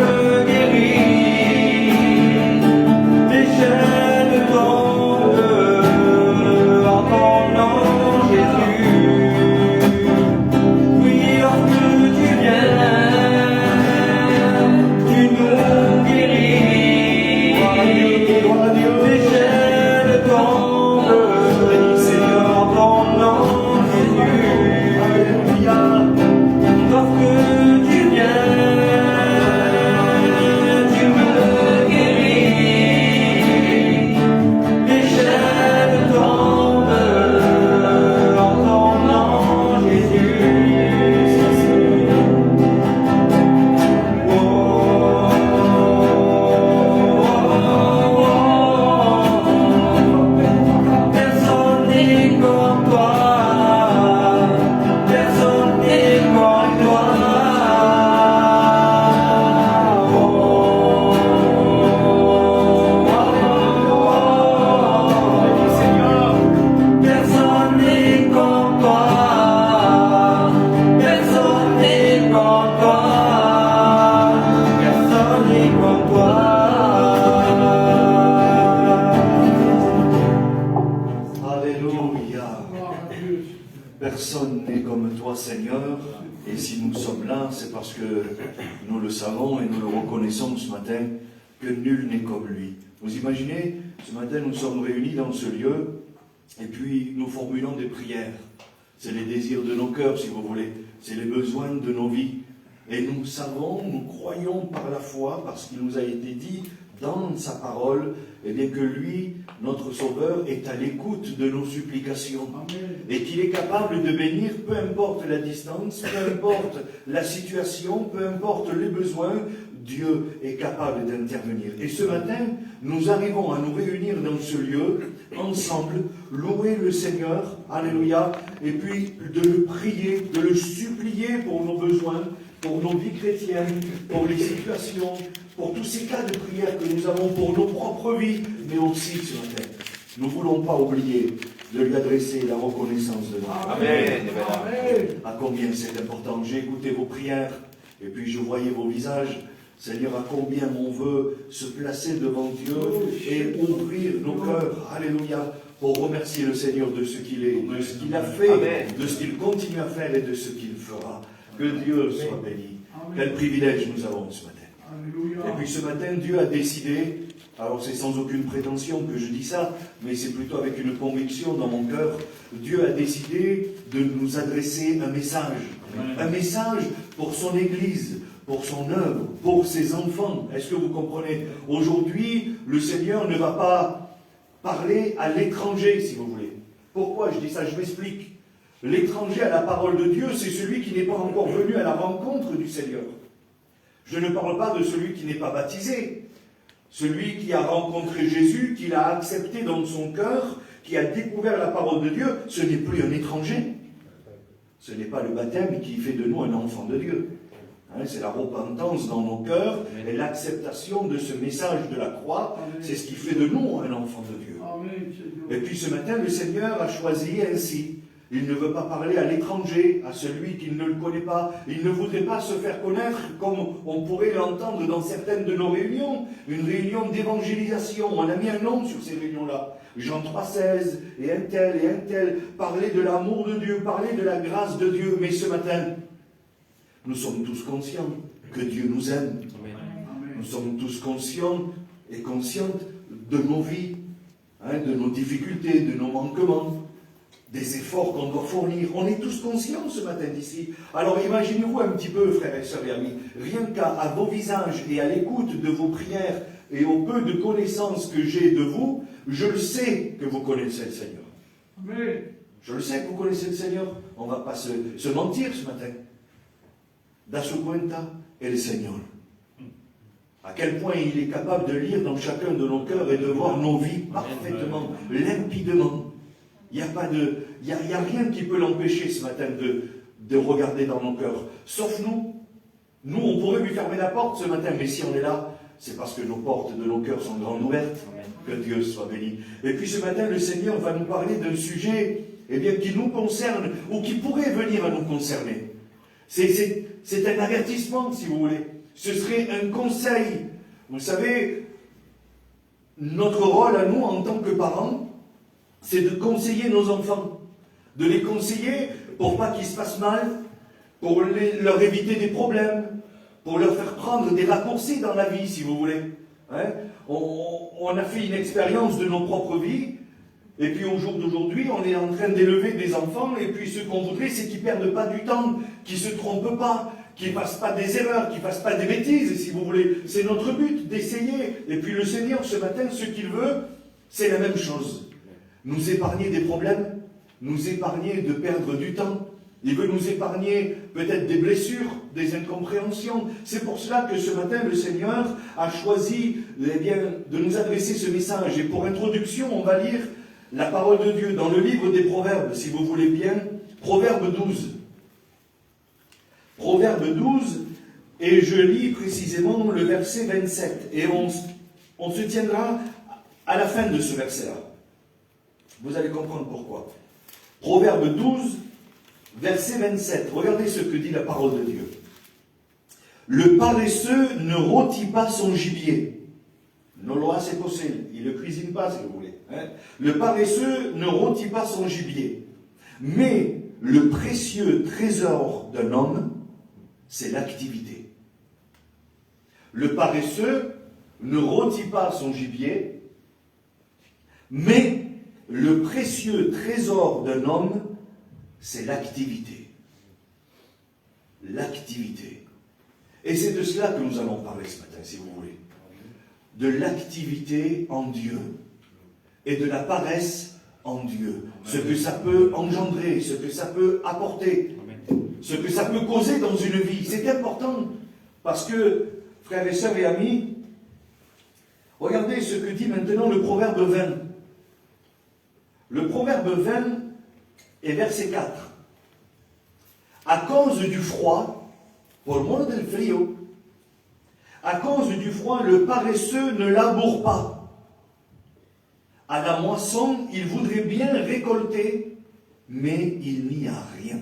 guéris. Les chaînes tombent en ton nom, Jésus. Oui, lorsque tu viens, tu nous guéris. Les chaînes tombent en ton nom, Jésus. Lorsque tu viens, tu me guéris. Les chaînes tombent en ton nom, Jésus. Personne n'est comme toi. Personne n'est comme toi. Personne n'est comme toi. Personne n'est comme toi. Personne n'est comme toi. Alléluia. Personne n'est comme toi, Seigneur. Et si nous sommes là, c'est parce que nous le savons et nous le reconnaissons ce matin, que nul n'est comme lui. Vous imaginez, ce matin nous sommes réunis dans ce lieu, et puis nous formulons des prières. C'est les désirs de nos cœurs, si vous voulez. C'est les besoins de nos vies. Et nous savons, nous croyons par la foi, parce qu'il nous a été dit dans sa parole, eh bien que lui, notre Sauveur, est à l'écoute de nos supplications. Et qu'il est capable de bénir, peu importe la distance, peu importe la situation, peu importe les besoins, Dieu est capable d'intervenir. Et ce matin, nous arrivons à nous réunir dans ce lieu, ensemble, louer le Seigneur, alléluia, et puis de le prier, de le supplier pour nos besoins, pour nos vies chrétiennes, pour les situations, pour tous ces cas de prière que nous avons pour nos propres vies, mais aussi ce matin. Nous ne voulons pas oublier de lui adresser la reconnaissance de notre Amen. À combien c'est important. J'ai écouté vos prières, et puis je voyais vos visages. Seigneur, à combien on veut se placer devant Dieu et ouvrir nos cœurs, alléluia, pour remercier le Seigneur de ce qu'il est, de ce qu'il a fait, Amen. de ce qu'il continue à faire et de ce qu'il fera. Que Dieu soit béni. Quel privilège nous avons ce matin. Et puis ce matin, Dieu a décidé, alors c'est sans aucune prétention que je dis ça, mais c'est plutôt avec une conviction dans mon cœur, Dieu a décidé de nous adresser un message pour son Église, pour son œuvre, pour ses enfants. Est-ce que vous comprenez? Aujourd'hui, le Seigneur ne va pas parler à l'étranger, si vous voulez. Pourquoi je dis ça? Je m'explique. L'étranger à la parole de Dieu, c'est celui qui n'est pas encore venu à la rencontre du Seigneur. Je ne parle pas de celui qui n'est pas baptisé. Celui qui a rencontré Jésus, qui l'a accepté dans son cœur, qui a découvert la parole de Dieu, ce n'est plus un étranger. Ce n'est pas le baptême qui fait de nous un enfant de Dieu. C'est la repentance dans nos cœurs et l'acceptation de ce message de la croix. C'est ce qui fait de nous un enfant de Dieu. Et puis ce matin, le Seigneur a choisi ainsi Il ne veut pas parler à l'étranger, à celui qui ne le connaît pas. Il ne voudrait pas se faire connaître comme on pourrait l'entendre dans certaines de nos réunions. Une réunion d'évangélisation. On a mis un nom sur ces réunions-là. Jean 3,16 et un tel, parler de l'amour de Dieu, parler de la grâce de Dieu. Mais ce matin, nous sommes tous conscients que Dieu nous aime. Nous sommes tous conscients et conscientes de nos vies, de nos difficultés, de nos manquements, des efforts qu'on doit fournir. On est tous conscients ce matin d'ici. Alors imaginez-vous un petit peu, frères et sœurs et amis, rien qu'à vos visages et à l'écoute de vos prières et au peu de connaissances que j'ai de vous, je le sais que vous connaissez le Seigneur. Amen. Je le sais que vous connaissez le Seigneur. On ne va pas se mentir ce matin. Da su cuenta el Seigneur. À quel point il est capable de lire dans chacun de nos cœurs et de voir nos vies parfaitement, limpidement. Il n'y a rien qui peut l'empêcher ce matin de regarder dans nos cœurs. Sauf nous. Nous, on pourrait lui fermer la porte ce matin, mais si on est là, c'est parce que nos portes de nos cœurs sont grandes ouvertes. Que Dieu soit béni. Et puis ce matin, le Seigneur va nous parler d'un sujet qui nous concerne ou qui pourrait venir à nous concerner. C'est un avertissement, si vous voulez. Ce serait un conseil. Vous savez, notre rôle à nous, en tant que parents, c'est de conseiller nos enfants. De les conseiller pour pas qu'ils se passent mal, pour leur éviter des problèmes, pour leur faire prendre des raccourcis dans la vie, si vous voulez. On a fait une expérience de nos propres vies, et puis au jour d'aujourd'hui, on est en train d'élever des enfants, et puis ce qu'on voudrait, c'est qu'ils ne perdent pas du temps, qu'ils ne se trompent pas, qu'ils ne fassent pas des erreurs, qu'ils ne fassent pas des bêtises, si vous voulez. C'est notre but d'essayer. Et puis le Seigneur, ce matin, ce qu'il veut, c'est la même chose. Nous épargner des problèmes, nous épargner de perdre du temps. Il veut nous épargner peut-être des blessures, des incompréhensions. C'est pour cela que ce matin, le Seigneur a choisi de nous adresser ce message. Et pour introduction, on va lire la parole de Dieu dans le livre des Proverbes, si vous voulez bien. Proverbe 12. Proverbe 12, et je lis précisément le verset 27. Et on se tiendra à la fin de ce verset-là. Vous allez comprendre pourquoi. Proverbe 12, verset 27. Regardez ce que dit la parole de Dieu. Le paresseux ne rôtit pas son gibier. Non lo hace cocer. Il ne cuisine pas, si vous voulez. Le paresseux ne rôtit pas son gibier. Mais le précieux trésor d'un homme, c'est l'activité. Le paresseux ne rôtit pas son gibier, mais le précieux trésor d'un homme, c'est l'activité. L'activité. Et c'est de cela que nous allons parler ce matin, si vous voulez. De l'activité en Dieu et de la paresse en Dieu. Ce que ça peut engendrer, ce que ça peut apporter, ce que ça peut causer dans une vie. C'est important parce que, frères et sœurs et amis, regardez ce que dit maintenant le Proverbe 20. Le Proverbe 20 et verset 4. À cause du froid, por mor del frío, à cause du froid, le paresseux ne laboure pas. À la moisson, il voudrait bien récolter, mais il n'y a rien.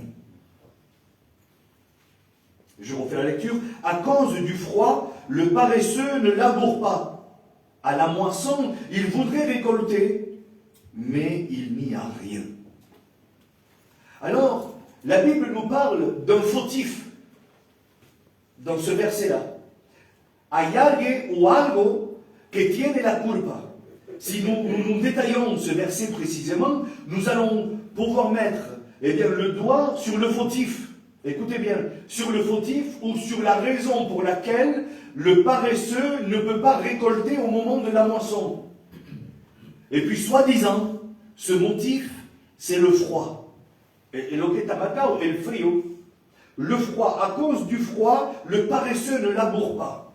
Je refais la lecture. À cause du froid, le paresseux ne laboure pas. À la moisson, il voudrait récolter, mais il n'y a rien. Alors, la Bible nous parle d'un fautif dans ce verset-là. Hay alguien o algo que tiene la culpa. Si nous détaillons ce verset précisément, nous allons pouvoir mettre le doigt sur le fautif. Écoutez bien, sur le fautif ou sur la raison pour laquelle le paresseux ne peut pas récolter au moment de la moisson. Et puis, soi-disant, ce motif, c'est le froid. Et lo que tamatao, el frío. Le froid, à cause du froid, le paresseux ne laboure pas.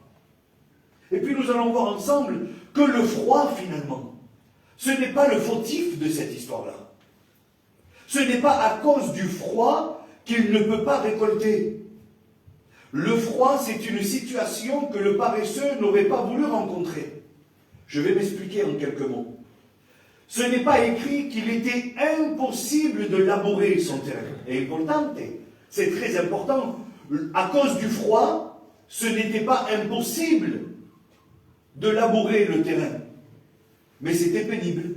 Et puis nous allons voir ensemble que le froid, finalement, ce n'est pas le fautif de cette histoire-là. Ce n'est pas à cause du froid qu'il ne peut pas récolter. Le froid, c'est une situation que le paresseux n'aurait pas voulu rencontrer. Je vais m'expliquer en quelques mots. ce n'est pas écrit qu'il était impossible de labourer son terrain. Et importante, c'est très important. À cause du froid, ce n'était pas impossible de labourer le terrain. Mais c'était pénible.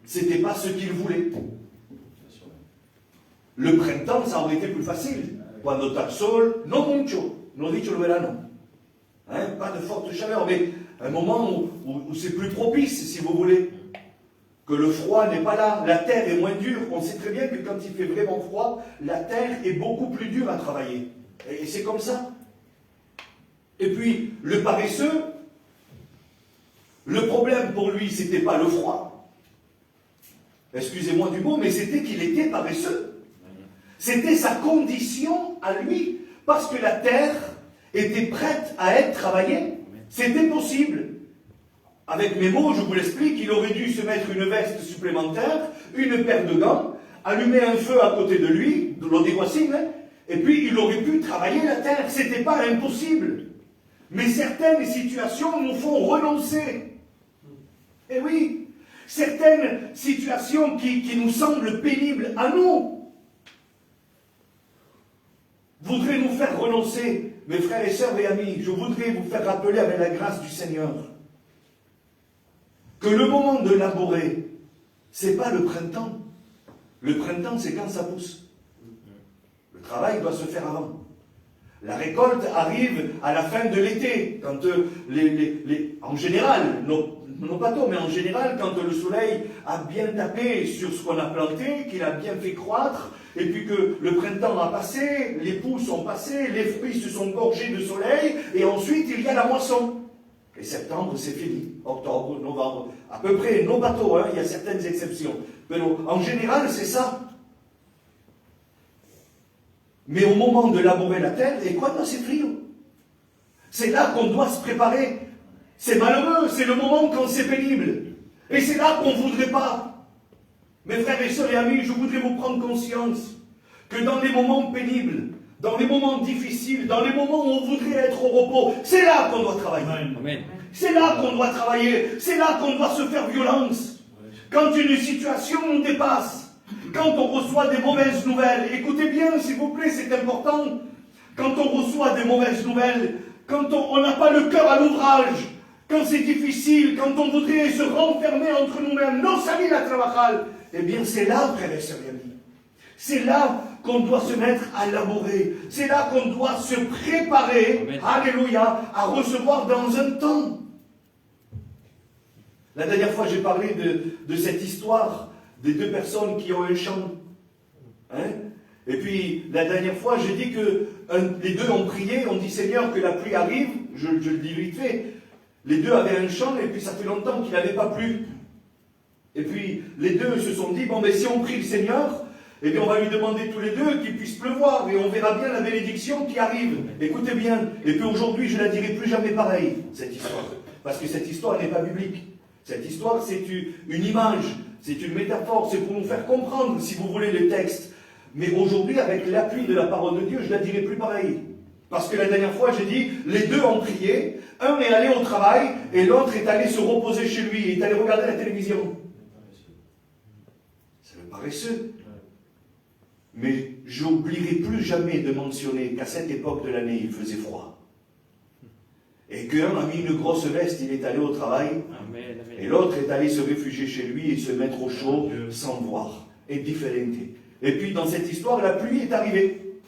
C'était pas ce qu'il voulait. Le printemps, ça aurait été plus facile. Cuando está el sol, no mucho, no dicho le verano. Hein, pas de forte chaleur, mais un moment où c'est plus propice, si vous voulez. Que le froid n'est pas là, la terre est moins dure. On sait très bien que quand il fait vraiment froid, la terre est beaucoup plus dure à travailler. Et c'est comme ça. Et puis, le paresseux, le problème pour lui, c'était pas le froid. Excusez-moi du mot, mais c'était qu'il était paresseux. C'était sa condition à lui, parce que la terre était prête à être travaillée. C'était possible. Avec mes mots, je vous l'explique, il aurait dû se mettre une veste supplémentaire, une paire de gants, allumer un feu à côté de lui, de l'eau des voisines, et puis il aurait pu travailler la terre. C'était pas impossible. Mais certaines situations nous font renoncer. Et oui, certaines situations qui nous semblent pénibles à nous, voudraient nous faire renoncer. Mes frères et sœurs et amis, je voudrais vous faire rappeler avec la grâce du Seigneur que le moment de labourer, c'est pas le printemps. Le printemps, c'est quand ça pousse. Le travail doit se faire avant. La récolte arrive à la fin de l'été, quand en général, non pas tôt, mais en général, quand le soleil a bien tapé sur ce qu'on a planté, qu'il a bien fait croître, et puis que le printemps a passé, les pousses ont passé, les fruits se sont gorgés de soleil, et ensuite il y a la moisson. Et septembre, c'est fini. Octobre, novembre, à peu près, nos bateaux, hein, il y a certaines exceptions. Mais en général, c'est ça. Mais au moment de labourer la terre, et quoi, c'est frio. C'est là qu'on doit se préparer. C'est malheureux, c'est le moment quand c'est pénible. Et c'est là qu'on ne voudrait pas. Mes frères et sœurs et amis, je voudrais vous prendre conscience que dans les moments pénibles, dans les moments difficiles, dans les moments où on voudrait être au repos, c'est là qu'on doit travailler. Amen. C'est là qu'on doit travailler. C'est là qu'on doit se faire violence. Quand une situation nous dépasse, quand on reçoit des mauvaises nouvelles, écoutez bien s'il vous plaît, c'est important. Quand on reçoit des mauvaises nouvelles, quand on n'a pas le cœur à l'ouvrage, quand c'est difficile, quand on voudrait se renfermer entre nous-mêmes, non salir a trabajar, eh bien c'est là, frères et sœurs et amis, c'est là qu'on doit se mettre à labourer, c'est là qu'on doit se préparer, Amen. Alléluia, à recevoir dans un temps. La dernière fois, j'ai parlé de cette histoire des deux personnes qui ont un champ. Hein? Et puis, la dernière fois, j'ai dit que les deux ont prié, ont dit Seigneur, que la pluie arrive. Je le dis vite fait. Les deux avaient un champ, et puis ça fait longtemps qu'il n'avait pas plu. Et puis, les deux se sont dit, bon, mais si on prie le Seigneur, eh bien, on va lui demander tous les deux qu'il puisse pleuvoir, et on verra bien la bénédiction qui arrive. Écoutez bien. Et puis aujourd'hui, je ne la dirai plus jamais pareil, cette histoire. Parce que cette histoire n'est pas biblique. Cette histoire, c'est une image, c'est une métaphore, c'est pour nous faire comprendre, si vous voulez, les textes. Mais aujourd'hui, avec l'appui de la parole de Dieu, je ne la dirai plus pareil. Parce que la dernière fois, j'ai dit, les deux ont prié, un est allé au travail, et l'autre est allé se reposer chez lui, il est allé regarder la télévision. C'est le paresseux. Mais j'oublierai plus jamais de mentionner qu'à cette époque de l'année, il faisait froid. Et qu'un a mis une grosse veste, il est allé au travail, Amen. Et l'autre est allé se réfugier chez lui et se mettre au chaud sans voir. Et différente. Et puis dans cette histoire, la pluie est arrivée.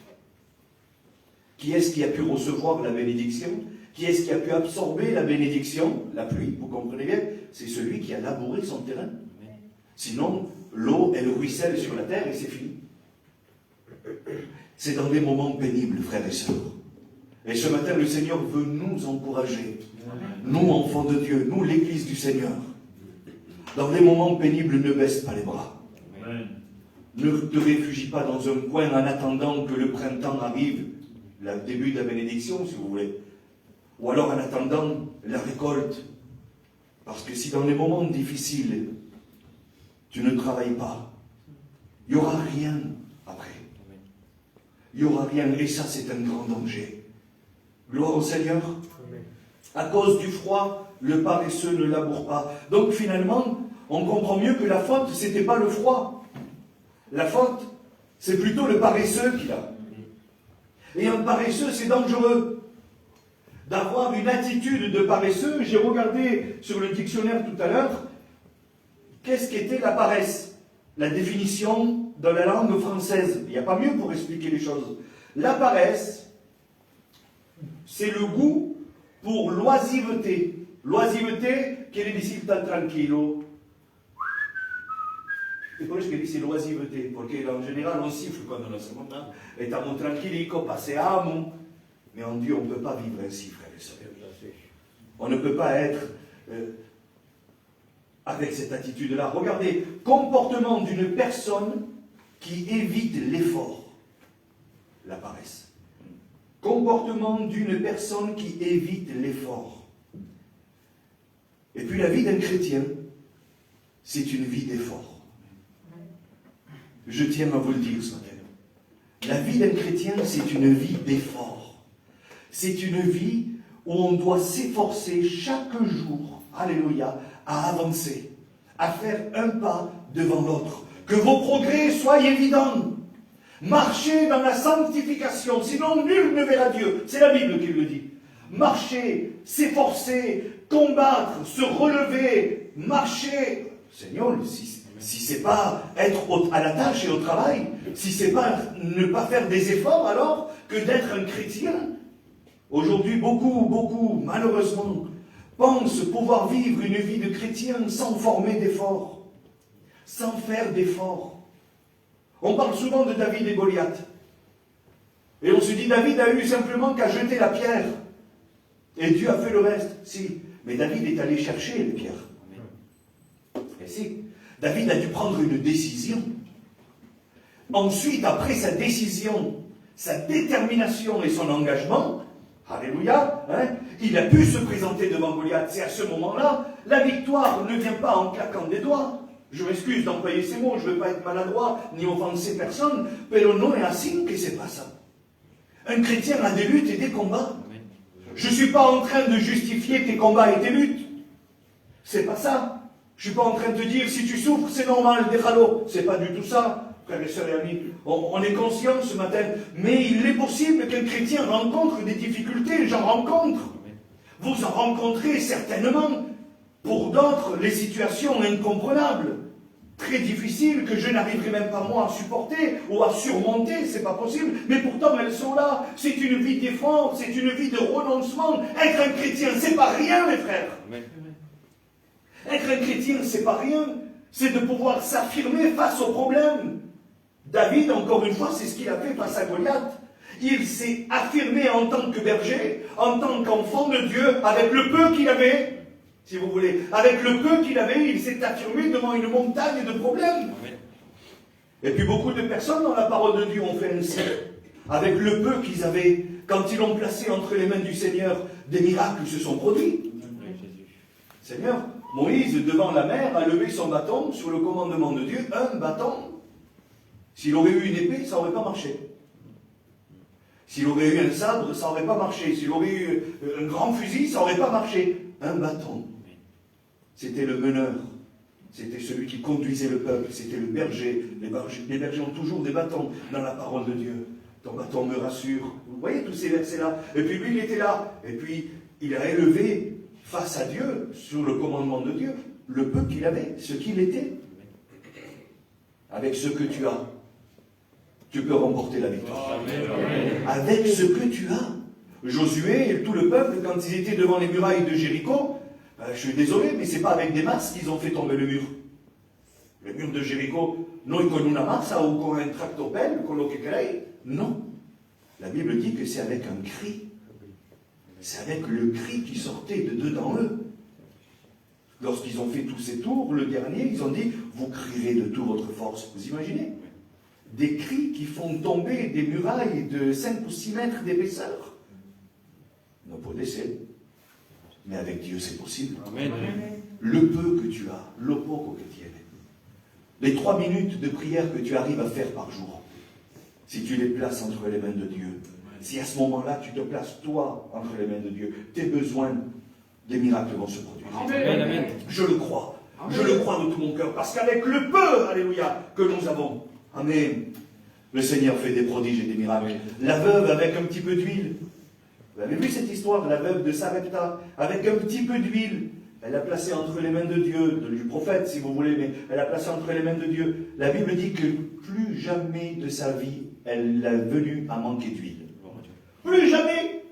Qui est-ce qui a pu recevoir la bénédiction? Qui est-ce qui a pu absorber la bénédiction? La pluie, vous comprenez bien? C'est celui qui a labouré son terrain. Sinon, l'eau, elle ruisselle sur la terre et c'est fini. C'est dans des moments pénibles, frères et sœurs. Et ce matin, le Seigneur veut nous encourager. Nous, enfants de Dieu, nous, l'Église du Seigneur. Dans les moments pénibles, ne baisse pas les bras. Amen. Ne te réfugie pas dans un coin en attendant que le printemps arrive, le début de la bénédiction, si vous voulez. Ou alors en attendant la récolte. Parce que si dans les moments difficiles, tu ne travailles pas, il n'y aura rien après. Il n'y aura rien. Et ça, c'est un grand danger. Gloire au Seigneur. Amen. À cause du froid, le paresseux ne laboure pas. Donc finalement, on comprend mieux que la faute, c'était pas le froid. La faute, c'est plutôt le paresseux qu'il a. Et un paresseux, c'est dangereux. D'avoir une attitude de paresseux, j'ai regardé sur le dictionnaire tout à l'heure, qu'est-ce qu'était la paresse? La définition dans la langue française. Il n'y a pas mieux pour expliquer les choses. La paresse, c'est le goût pour l'oisiveté. L'oisiveté, quiere decir tan tranquilo. Et por eso que dice l'oisiveté, parce qu'en général on siffle quand on a ce moment-là. Estamos tranquilico, paseamos. Mais en Dieu, on ne peut pas vivre ainsi, frères et sœurs. On ne peut pas être avec cette attitude-là. Regardez, comportement d'une personne qui évite l'effort. La paresse. Comportement d'une personne qui évite l'effort. Et puis la vie d'un chrétien, c'est une vie d'effort. Je tiens à vous le dire ce matin. La vie d'un chrétien, c'est une vie d'effort. C'est une vie où on doit s'efforcer chaque jour, alléluia, à avancer, à faire un pas devant l'autre. Que vos progrès soient évidents. Marchez dans la sanctification, sinon nul ne verra Dieu. C'est la Bible qui le dit. Marcher, s'efforcer, combattre, se relever, marcher. Seigneur, si c'est pas être à la tâche et au travail, si c'est pas ne pas faire des efforts, alors que d'être un chrétien. Aujourd'hui, beaucoup, malheureusement, pensent pouvoir vivre une vie de chrétien sans former d'efforts, sans faire d'efforts. On parle souvent de David et Goliath. Et on se dit, David a eu simplement qu'à jeter la pierre. Et Dieu a fait le reste. Si, mais David est allé chercher les pierres. Et si, David a dû prendre une décision. Ensuite, après sa décision, sa détermination et son engagement, alléluia, il a pu se présenter devant Goliath. C'est à ce moment-là, la victoire ne vient pas en claquant des doigts. Je m'excuse d'employer ces mots, je ne veux pas être maladroit, ni offenser personne, pero no es así que c'est pas ça. Un chrétien a des luttes et des combats. Je ne suis pas en train de justifier tes combats et tes luttes. C'est pas ça. Je ne suis pas en train de te dire, si tu souffres, c'est normal, déjalo. C'est pas du tout ça. Frères et sœurs et amis, on est conscient ce matin, mais il est possible qu'un chrétien rencontre des difficultés, j'en rencontre. Vous en rencontrez certainement. Pour d'autres, les situations incomprenables, très difficiles, que je n'arriverai même pas moi à supporter ou à surmonter, c'est pas possible, mais pourtant elles sont là. C'est une vie d'effort, c'est une vie de renoncement. Être un chrétien, c'est pas rien, mes frères. Être un chrétien, c'est pas rien. C'est de pouvoir s'affirmer face aux problèmes. David, encore une fois, c'est ce qu'il a fait face à Goliath. Il s'est affirmé en tant que berger, en tant qu'enfant de Dieu, avec le peu qu'il avait, si vous voulez. Avec le peu qu'il avait, il s'est affirmé devant une montagne de problèmes. Et puis beaucoup de personnes dans la parole de Dieu ont fait ainsi. Avec le peu qu'ils avaient, quand ils l'ont placé entre les mains du Seigneur, des miracles se sont produits. Seigneur, Moïse, devant la mer, a levé son bâton sur le commandement de Dieu, un bâton. S'il aurait eu une épée, ça n'aurait pas marché. S'il aurait eu un sabre, ça n'aurait pas marché. S'il aurait eu un grand fusil, ça n'aurait pas marché. Un bâton. C'était le meneur. C'était celui qui conduisait le peuple. C'était le berger. Les bergers ont toujours des bâtons dans la parole de Dieu. Ton bâton me rassure. Vous voyez tous ces versets-là. Et puis lui, il était là. Et puis, il a élevé face à Dieu, sur le commandement de Dieu, le peu qu'il avait, ce qu'il était. Avec ce que tu as, tu peux remporter la victoire. Avec ce que tu as. Josué et tout le peuple, quand ils étaient devant les murailles de Jéricho, je suis désolé, mais c'est pas avec des masses qu'ils ont fait tomber le mur. Le mur de Jéricho, non con una massa ou con un tractopelle, con lo que queráis. Non. La Bible dit que c'est avec un cri. C'est avec le cri qui sortait de dedans eux. Lorsqu'ils ont fait tous ces tours, le dernier, ils ont dit, vous crierez de toute votre force. Vous imaginez? Des cris qui font tomber des murailles de 5 ou 6 mètres d'épaisseur. Non pour l'essai. Mais avec Dieu, c'est possible. Amen. Le peu que tu as, le poco que tu as, les 3 minutes de prière que tu arrives à faire par jour, si tu les places entre les mains de Dieu, si à ce moment-là, tu te places, toi, entre les mains de Dieu, tes besoins, des miracles vont se produire. Amen. Je le crois. Je le crois de tout mon cœur, parce qu'avec le peu, alléluia, que nous avons, amen, le Seigneur fait des prodiges et des miracles. La veuve avec un petit peu d'huile. Vous avez vu cette histoire, la veuve de Sarepta, avec un petit peu d'huile. Elle l'a placé entre les mains de Dieu, du prophète si vous voulez, mais elle l'a placé entre les mains de Dieu. La Bible dit que plus jamais de sa vie, elle est venue à manquer d'huile. Plus jamais.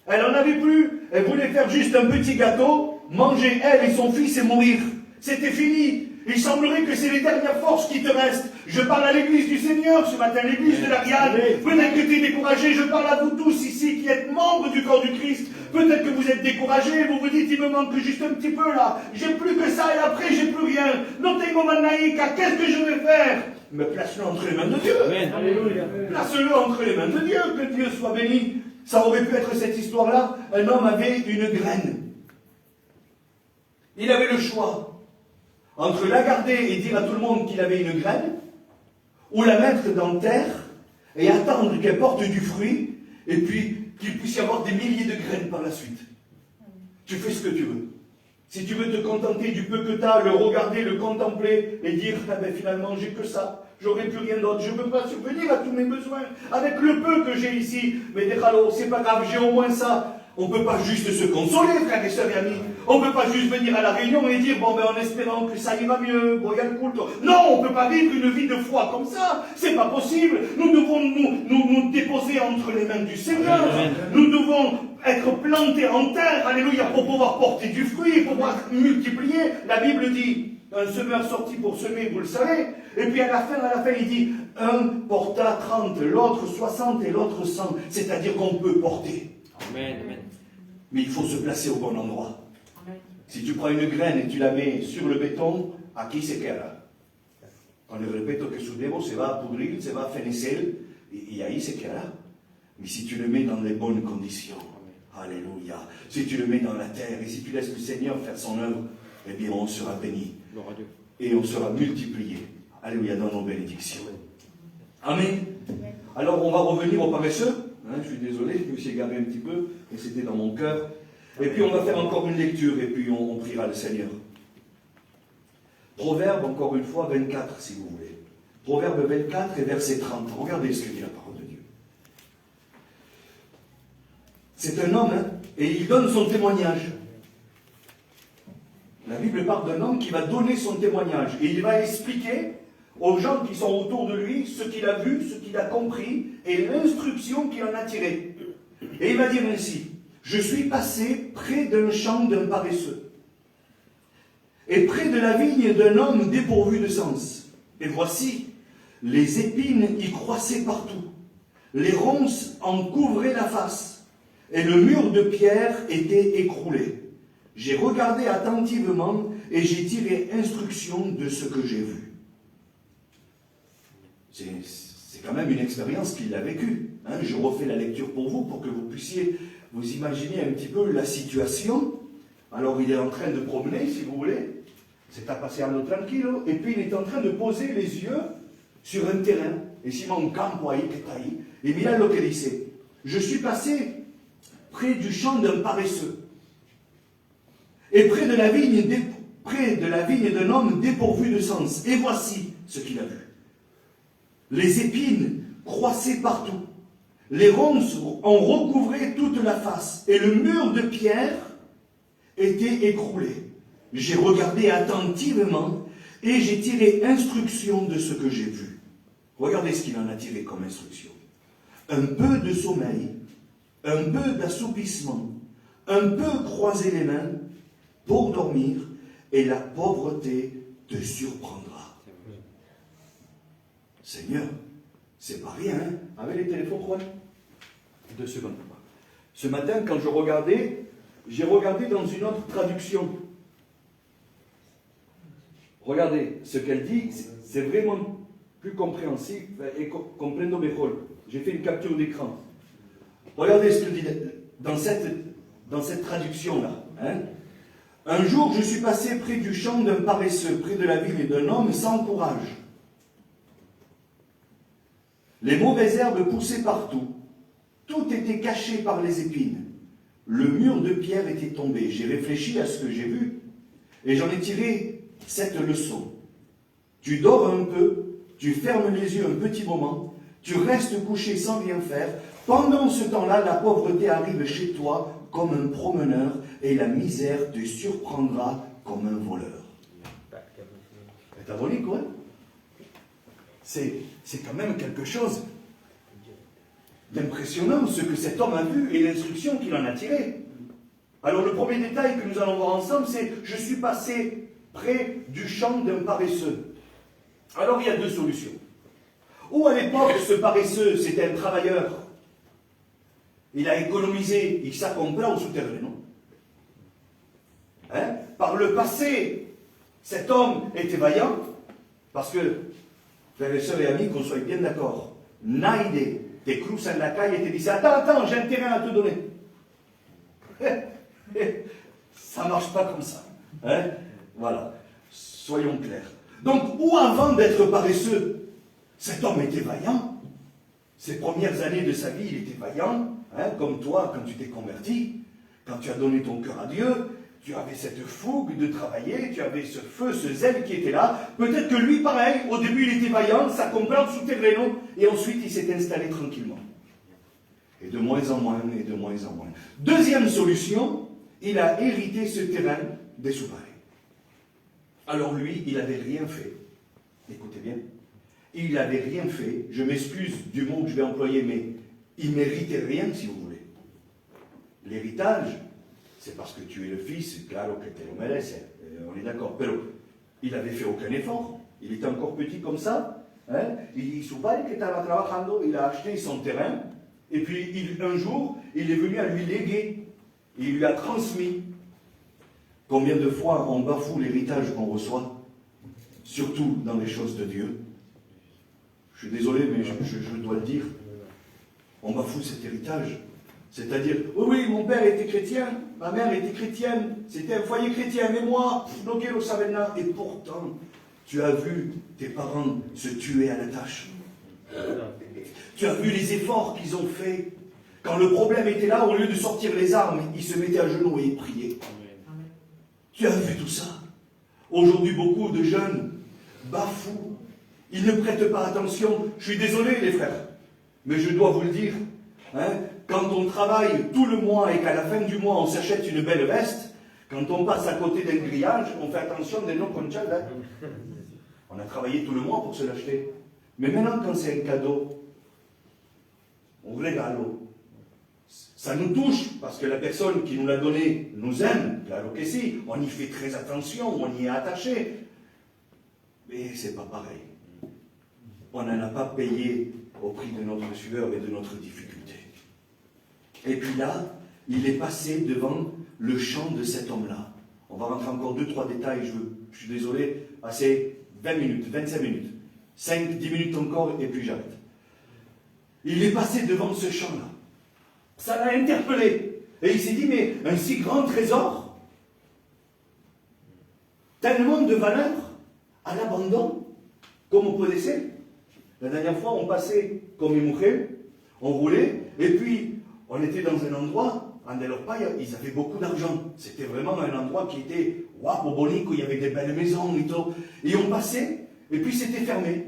Elle n'en avait plus. Elle voulait faire juste un petit gâteau, manger elle et son fils et mourir. C'était fini. Il semblerait que c'est les dernières forces qui te restent. Je parle à l'église du Seigneur ce matin, l'église de l'Ariane. Peut-être que tu es découragé. Je parle à vous tous ici qui êtes membres du corps du Christ. Peut-être que vous êtes découragés. Vous vous dites, il me manque juste un petit peu là. J'ai plus que ça et après j'ai plus rien. Non tengo manaïka. Qu'est-ce que je vais faire? Mais place-le entre les mains de Dieu. Alléluia. Place-le entre les mains de Dieu. Que Dieu soit béni. Ça aurait pu être cette histoire-là. Un homme avait une graine. Il avait le choix entre la garder et dire à tout le monde qu'il avait une graine, ou la mettre dans la terre et attendre qu'elle porte du fruit, et puis qu'il puisse y avoir des milliers de graines par la suite. Tu fais ce que tu veux. Si tu veux te contenter du peu que tu as, le regarder, le contempler, et dire, ah ben finalement j'ai que ça, j'aurai plus rien d'autre, je ne peux pas subvenir à tous mes besoins, avec le peu que j'ai ici, mais déjalo, c'est pas grave, j'ai au moins ça. On ne peut pas juste se consoler, frères et sœurs et amis. On ne peut pas juste venir à la réunion et dire, bon, ben, en espérant que ça ira mieux, bon, il y a le culte. Non, on ne peut pas vivre une vie de foi comme ça. C'est pas possible. Nous devons nous déposer entre les mains du Seigneur. Amen. Nous devons être plantés en terre, alléluia, pour pouvoir porter du fruit, pour pouvoir multiplier. La Bible dit, un semeur sorti pour semer, vous le savez. Et puis à la fin, il dit, un porta 30, l'autre 60 et l'autre 100. C'est-à-dire qu'on peut porter. Amen, amen. Mais il faut se placer au bon endroit. Amen. Si tu prends une graine et tu la mets sur le béton, à qui c'est qu'elle a? Quand le répète que su devo se va pudrir, se va fenecer, et ahí c'est qu'elle a. Mais si tu le mets dans les bonnes conditions, alléluia, si tu le mets dans la terre, et si tu laisses le Seigneur faire son œuvre, eh bien on sera béni. Et on sera multiplié. Alléluia, dans nos bénédictions. Amen. Alors on va revenir aux paresseux. Je suis désolé, je me suis égaré un petit peu, mais c'était dans mon cœur. Et puis on va faire encore une lecture, et puis on priera le Seigneur. Proverbe, encore une fois, 24, si vous voulez. Proverbe 24 et verset 30. Regardez ce que dit la parole de Dieu. C'est un homme, et il donne son témoignage. La Bible parle d'un homme qui va donner son témoignage, et il va expliquer aux gens qui sont autour de lui ce qu'il a vu, ce qu'il a compris, et l'instruction qu'il en a tirée. Et il va dire ainsi, je suis passé près d'un champ d'un paresseux, et près de la vigne d'un homme dépourvu de sens. Et voici, les épines y croissaient partout, les ronces en couvraient la face, et le mur de pierre était écroulé. J'ai regardé attentivement, et j'ai tiré instruction de ce que j'ai vu. C'est quand même une expérience qu'il a vécue. Je refais la lecture pour vous, pour que vous puissiez vous imaginer un petit peu la situation. Alors il est en train de promener, si vous voulez. C'est à passeando tranquillo. Et puis il est en train de poser les yeux sur un terrain. Et Simon campo ahí, que está ahí. Et mira lo que dice. Je suis passé près du champ d'un paresseux. Et près de la vigne d'un homme dépourvu de sens. Et voici ce qu'il a vu. Les épines croissaient partout. Les ronces en recouvraient toute la face. Et le mur de pierre était écroulé. J'ai regardé attentivement et j'ai tiré instruction de ce que j'ai vu. Regardez ce qu'il en a tiré comme instruction. Un peu de sommeil, un peu d'assoupissement, un peu croiser les mains pour dormir, et la pauvreté te surprendra. Seigneur, c'est pas rien, hein? Avec les téléphones, Juan? 2 secondes. Ce matin, quand j'ai regardé dans une autre traduction. Regardez, ce qu'elle dit, c'est vraiment plus compréhensible et comprendo mejor. J'ai fait une capture d'écran. Regardez ce que dit dans cette traduction-là. Hein? Un jour, je suis passé près du champ d'un paresseux, près de la vigne d'un homme sans courage. Les mauvaises herbes poussaient partout. Tout était caché par les épines. Le mur de pierre était tombé. J'ai réfléchi à ce que j'ai vu et j'en ai tiré cette leçon. Tu dors un peu, tu fermes les yeux un petit moment, tu restes couché sans rien faire. Pendant ce temps-là, la pauvreté arrive chez toi comme un promeneur et la misère te surprendra comme un voleur. C'est ironique, ouais? C'est quand même quelque chose d'impressionnant ce que cet homme a vu et l'instruction qu'il en a tirée. Alors le premier détail que nous allons voir ensemble, c'est « Je suis passé près du champ d'un paresseux ». Alors il y a deux solutions. Ou à l'époque, ce paresseux, c'était un travailleur. Il a économisé, il s'est compris au souterrain, non? Hein? Par le passé, cet homme était vaillant, parce que, frères et sœurs et amis, qu'on soit bien d'accord, Naïdé, tes crous en la caille, et te disait, attends, j'ai un terrain à te donner. Ça ne marche pas comme ça. Hein? Voilà, soyons clairs. Donc, ou avant d'être paresseux, cet homme était vaillant. Ses premières années de sa vie, il était vaillant, hein, comme toi, quand tu t'es converti, quand tu as donné ton cœur à Dieu, tu avais cette fougue de travailler, tu avais ce feu, ce zèle qui était là. Peut-être que lui, pareil, au début, il était vaillant, ça comprend sous terrain, et ensuite, il s'est installé tranquillement. Et de moins en moins, et de moins en moins. Deuxième solution, il a hérité ce terrain des sous-parés. Alors lui, il n'avait rien fait. Écoutez bien. Il n'avait rien fait. Je m'excuse du mot que je vais employer, mais il ne méritait rien, si vous voulez. L'héritage, c'est parce que tu es le fils, claro que te lo mereces. On est d'accord. Mais il n'avait fait aucun effort. Il était encore petit comme ça. Hein? Il su padre que estaba trabajando, il a acheté son terrain, et puis un jour, il est venu à lui léguer. Il lui a transmis. Combien de fois on bafoue l'héritage qu'on reçoit, surtout dans les choses de Dieu? Je suis désolé, mais je dois le dire. On bafoue cet héritage. C'est-à-dire, oui, mon père était chrétien, ma mère était chrétienne, c'était un foyer chrétien, mais moi, no quiero saber nada. Et pourtant, tu as vu tes parents se tuer à la tâche. Tu as vu les efforts qu'ils ont faits. Quand le problème était là, au lieu de sortir les armes, ils se mettaient à genoux et ils priaient. Tu as vu tout ça. Aujourd'hui, beaucoup de jeunes bafouent. Ils ne prêtent pas attention. Je suis désolé, les frères, mais je dois vous le dire. Hein, quand on travaille tout le mois et qu'à la fin du mois, on s'achète une belle veste, quand on passe à côté d'un grillage, on fait attention des noms qu'on tient. On a travaillé tout le mois pour se l'acheter. Mais maintenant, quand c'est un cadeau, on régale. Ça nous touche, parce que la personne qui nous l'a donné nous aime, claro que si, on y fait très attention, on y est attaché. Mais c'est pas pareil. On n'en a pas payé au prix de notre sueur et de notre difficulté. Et puis là, il est passé devant le champ de cet homme-là. On va rentrer encore 2-3 détails, je suis désolé, assez 20 minutes, 25 minutes, 5-10 minutes encore, et puis j'arrête. Il est passé devant ce champ-là. Ça l'a interpellé. Et il s'est dit, mais un si grand trésor, tellement de valeur, à l'abandon, comme peut laisser. La dernière fois, on passait comme une mujer, on roulait, et puis on était dans un endroit, en Elorpaille, ils avaient beaucoup d'argent. C'était vraiment un endroit qui était guapo, bonico, il y avait des belles maisons et tout. Et on passait, et puis c'était fermé.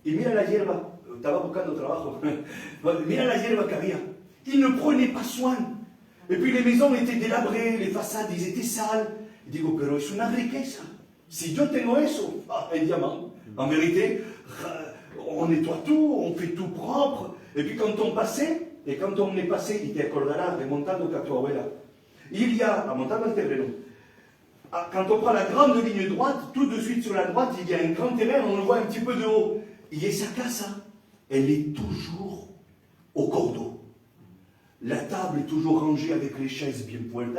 Et mira la hierba, estaba buscando trabajo, mira la hierba que había. Ils ne prenaient pas soin. Et puis les maisons étaient délabrées, les façades, ils étaient sales. Je digo, pero es una riqueza. Si yo tengo eso, un diamant. En vérité, on nettoie tout, on fait tout propre. Et puis quand on passait, et quand on est passé, il te acordará, remontando a tu abuela, il y a, montando al terreno, quand on prend la grande ligne droite, tout de suite sur la droite, il y a un grand terrain, on le voit un petit peu de haut. Et sa casa, elle est toujours au cordeau. La table est toujours rangée avec les chaises bien pointées,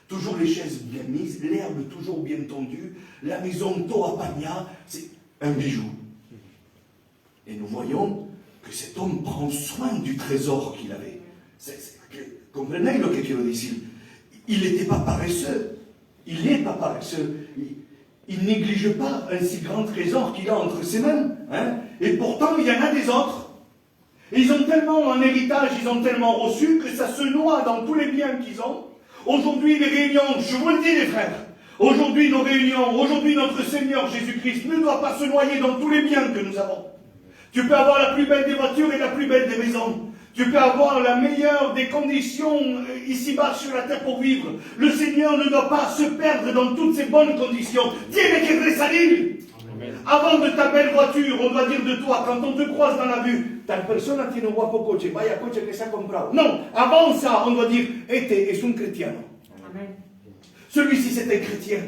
toujours les chaises bien mises, l'herbe toujours bien tondue, la maison toa pagna, c'est un bijou. Et nous voyons que cet homme prend soin du trésor qu'il avait. Comprenez ce que quiero decir? Il n'était pas paresseux. Il n'est pas paresseux. Il ne néglige pas un si grand trésor qu'il a entre ses mains. Hein? Et pourtant, il y en a des autres. Et ils ont tellement en héritage, ils ont tellement reçu que ça se noie dans tous les biens qu'ils ont. Aujourd'hui, les réunions, je vous le dis les frères, Aujourd'hui, nos réunions, aujourd'hui, notre Seigneur Jésus-Christ ne doit pas se noyer dans tous les biens que nous avons. Tu peux avoir la plus belle des voitures et la plus belle des maisons. Tu peux avoir la meilleure des conditions ici-bas sur la terre pour vivre. Le Seigneur ne doit pas se perdre dans toutes ces bonnes conditions. Tiene que salir. Avant de ta belle voiture, on doit dire de toi, quand on te croise dans la rue, tal persona tiene un guapo coche, vaya coche que se ha comprado. Non, avant ça, on doit dire, este es un cristiano. Celui-ci c'est un chrétien.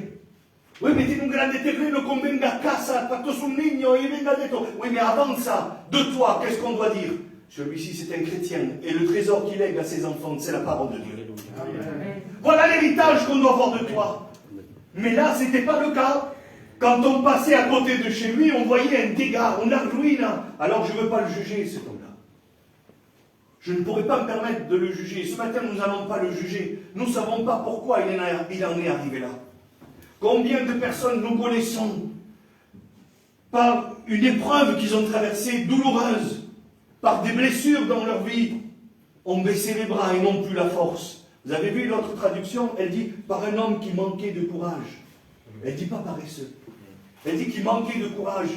Oui, mais tiene un grande terreno con venga a casa, fatto sul niño et venga detto. Oui, mais avant ça, de toi, qu'est-ce qu'on doit dire? Celui-ci c'est un chrétien. Et le trésor qu'il lègue à ses enfants, c'est la parole de Dieu. Amen. Voilà l'héritage qu'on doit avoir de toi. Mais là, ce n'était pas le cas. Quand on passait à côté de chez lui, on voyait un dégât, une ruine. Alors je ne veux pas le juger, cet homme-là. Je ne pourrais pas me permettre de le juger. Ce matin, nous n'allons pas le juger. Nous ne savons pas pourquoi il en est arrivé là. Combien de personnes nous connaissons par une épreuve qu'ils ont traversée douloureuse, par des blessures dans leur vie, ont baissé les bras et n'ont plus la force. Vous avez vu l'autre traduction? Elle dit par un homme qui manquait de courage. Elle ne dit pas paresseux. Elle dit qu'il manquait de courage.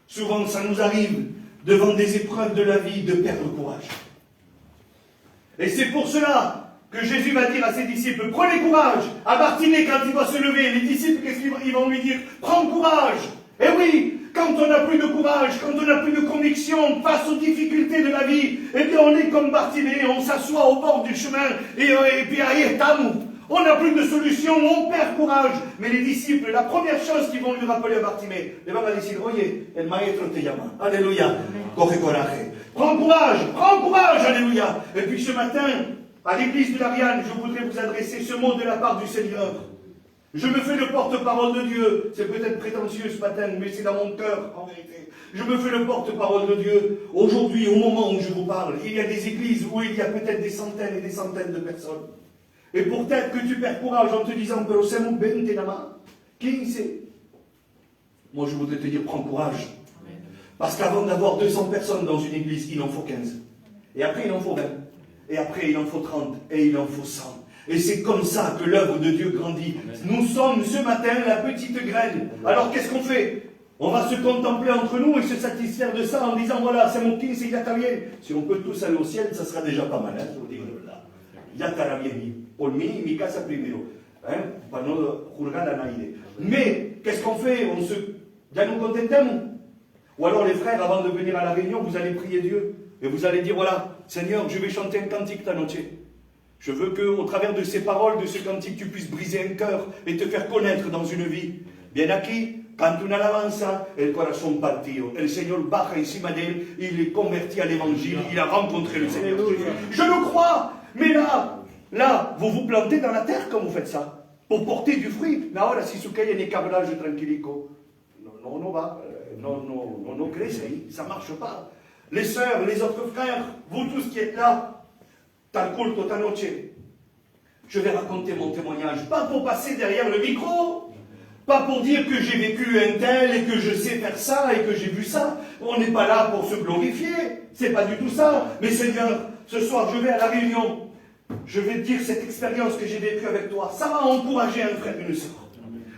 Souvent, ça nous arrive, devant des épreuves de la vie, de perdre courage. Et c'est pour cela que Jésus va dire à ses disciples, prenez courage. À Bartimée, quand il va se lever, les disciples, qu'est-ce qu'ils vont lui dire? Prends courage. Et oui, quand on n'a plus de courage, quand on n'a plus de conviction face aux difficultés de la vie, eh bien on est comme Bartimée, on s'assoit au bord du chemin et puis ahí estamos. On n'a plus de solution, on perd courage. Mais les disciples, la première chose qu'ils vont lui rappeler à Bartimée, les van a decir, oye, el maestro te llama. Alléluia. Coge coraje. Prends courage, alléluia. Et puis ce matin, à l'église de l'Ariane, je voudrais vous adresser ce mot de la part du Seigneur. Je me fais le porte-parole de Dieu. C'est peut-être prétentieux ce matin, mais c'est dans mon cœur, en vérité. Je me fais le porte-parole de Dieu. Aujourd'hui, au moment où je vous parle, il y a des églises où il y a peut-être des centaines et des centaines de personnes. Et peut-être que tu perds courage en te disant, pero somos 20 nada más, 15. Moi, je voudrais te dire, prends courage. Parce qu'avant d'avoir 200 personnes dans une église, il en faut 15. Et après, il en faut 20. Et après, il en faut 30. Et il en faut 100. Et c'est comme ça que l'œuvre de Dieu grandit. Nous sommes ce matin la petite graine. Alors, qu'est-ce qu'on fait? On va se contempler entre nous et se satisfaire de ça en disant, voilà, c'est mon 15 et ya está bien. Si on peut tous aller au ciel, ça sera déjà pas mal. Hein, je vous dis, là. Ya estará bien. Pour mí, mi casa primero. Hein, para no juzgar a nadie. Mais, qu'est-ce qu'on fait? Ya nous contentamos. Ou alors les frères, avant de venir à la réunion, vous allez prier Dieu. Et vous allez dire, voilà, Seigneur, je vais chanter un cantique ta noche. Je veux qu'au travers de ces paroles, de ce cantique, tu puisses briser un cœur et te faire connaître dans une vie. Bien aquí, cante una alabanza, el corazón partido. El Señor baja encima d'elle, il est converti à l'évangile, il a rencontré le Seigneur. Je le crois, mais là, vous vous plantez dans la terre quand vous faites ça, pour porter du fruit. Mais ahora, si su calle en cabrage tranquillico, non va, non crece, ça ne marche pas. Les sœurs, les autres frères, vous tous qui êtes là, tal culto, ta noche, je vais raconter mon témoignage, pas pour passer derrière le micro, pas pour dire que j'ai vécu un tel et que je sais faire ça et que j'ai vu ça. On n'est pas là pour se glorifier, c'est pas du tout ça. Mais Seigneur, ce soir, je vais à la réunion. Je vais te dire cette expérience que j'ai vécue avec toi. Ça va encourager un frère et une sœur.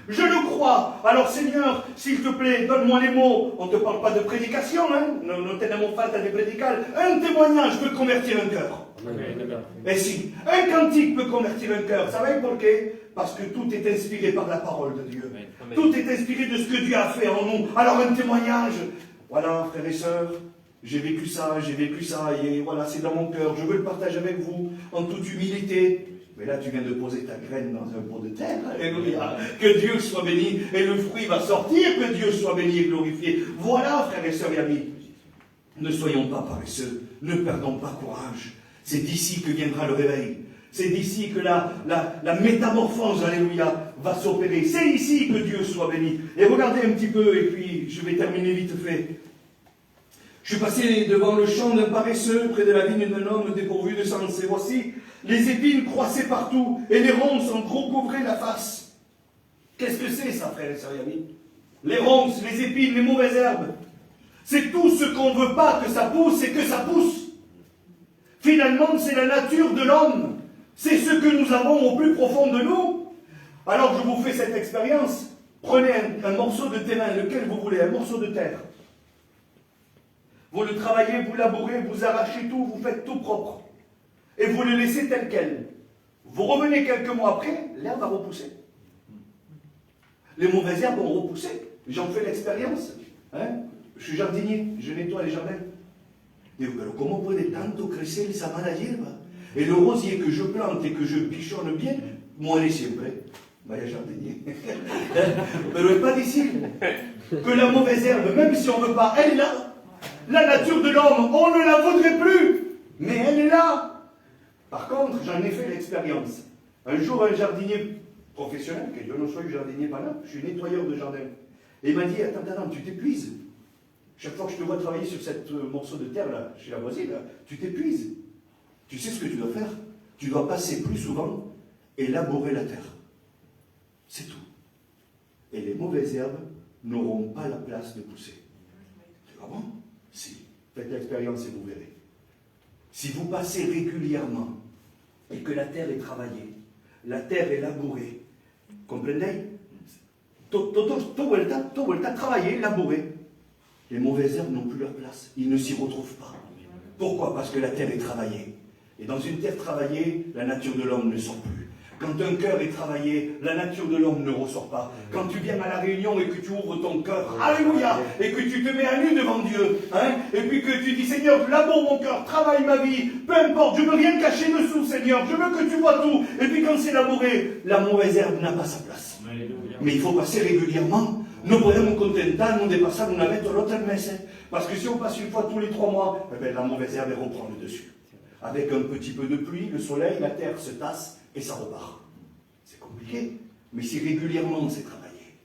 Je le crois. Alors Seigneur, s'il te plaît, donne-moi les mots. On ne te parle pas de prédication, hein. Non tenemos falta de predicar. Un témoignage peut convertir un cœur. Et si, un cantique peut convertir un cœur. Savez pourquoi? Parce que tout est inspiré par la parole de Dieu. Tout est inspiré de ce que Dieu a fait en nous. Alors un témoignage. Voilà, frères et sœurs. J'ai vécu ça, et voilà, c'est dans mon cœur. Je veux le partager avec vous, en toute humilité. Mais là, tu viens de poser ta graine dans un pot de terre. Alléluia. Que Dieu soit béni, et le fruit va sortir, que Dieu soit béni et glorifié. Voilà, frères et sœurs et amis. Ne soyons pas paresseux, ne perdons pas courage. C'est d'ici que viendra le réveil. C'est d'ici que la métamorphose, alléluia, va s'opérer. C'est ici que Dieu soit béni. Et regardez un petit peu, et puis je vais terminer vite fait. Je suis passé devant le champ d'un paresseux, près de la vigne d'un homme dépourvu de sens. Et voici, les épines croissaient partout, et les ronces en recouvraient la face. Qu'est-ce que c'est ça, frères et sœurs et amis? Les ronces, les épines, les mauvaises herbes. C'est tout ce qu'on ne veut pas que ça pousse, et que ça pousse. Finalement, c'est la nature de l'homme. C'est ce que nous avons au plus profond de nous. Alors je vous fais cette expérience. Prenez un morceau de terrain, lequel vous voulez, un morceau de terre. Vous le travaillez, vous labourez, vous arrachez tout, vous faites tout propre. Et vous le laissez tel quel. Vous revenez quelques mois après, l'herbe va repousser. Les mauvaises herbes vont repousser. J'en fais l'expérience. Hein? Je suis jardinier, je nettoie les jardins. Digo, pero ¿cómo puede tanto crecer esa mala hierba? Et le rosier que je plante et que je bichonne bien, muere siempre. Vaya jardinier. Pero es pas difficile. Que la mauvaise herbe, même si on ne veut pas, elle est là. La nature de l'homme, on ne la voudrait plus. Mais elle est là. Par contre, j'en ai fait l'expérience. Un jour, un jardinier professionnel, que je ne sois jardinier pas là, je suis nettoyeur de jardin. Et il m'a dit, attends, tu t'épuises. Chaque fois que je te vois travailler sur cette morceau de terre là, chez la voisine, là, tu t'épuises. Tu sais ce que tu dois faire? Tu dois passer plus souvent et labourer la terre. C'est tout. Et les mauvaises herbes n'auront pas la place de pousser. Ah bon? Si. Faites l'expérience et vous verrez. Si vous passez régulièrement et que la terre est travaillée, la terre est labourée, comprenez? Tout le temps travailler, labourer. Les mauvaises herbes n'ont plus leur place. Ils ne s'y retrouvent pas. Pourquoi? Parce que la terre est travaillée. Et dans une terre travaillée, la nature de l'homme ne sort plus. Quand un cœur est travaillé, la nature de l'homme ne ressort pas. Quand tu viens à la réunion et que tu ouvres ton cœur, alléluia, et que tu te mets à nu devant Dieu, hein, et puis que tu dis, Seigneur, laboure mon cœur, travaille ma vie, peu importe, je ne veux rien cacher dessous, Seigneur, je veux que tu vois tout. Et puis quand c'est labouré, la mauvaise herbe n'a pas sa place. Mais il faut passer régulièrement. Nous podemos contentarnos de pasar una vez todos los meses, parce que si on passe une fois tous les 3 mois, eh bien, la mauvaise herbe reprend le dessus. Avec un petit peu de pluie, le soleil, la terre se tasse et ça repart. C'est compliqué, mais si régulièrement c'est travaillé.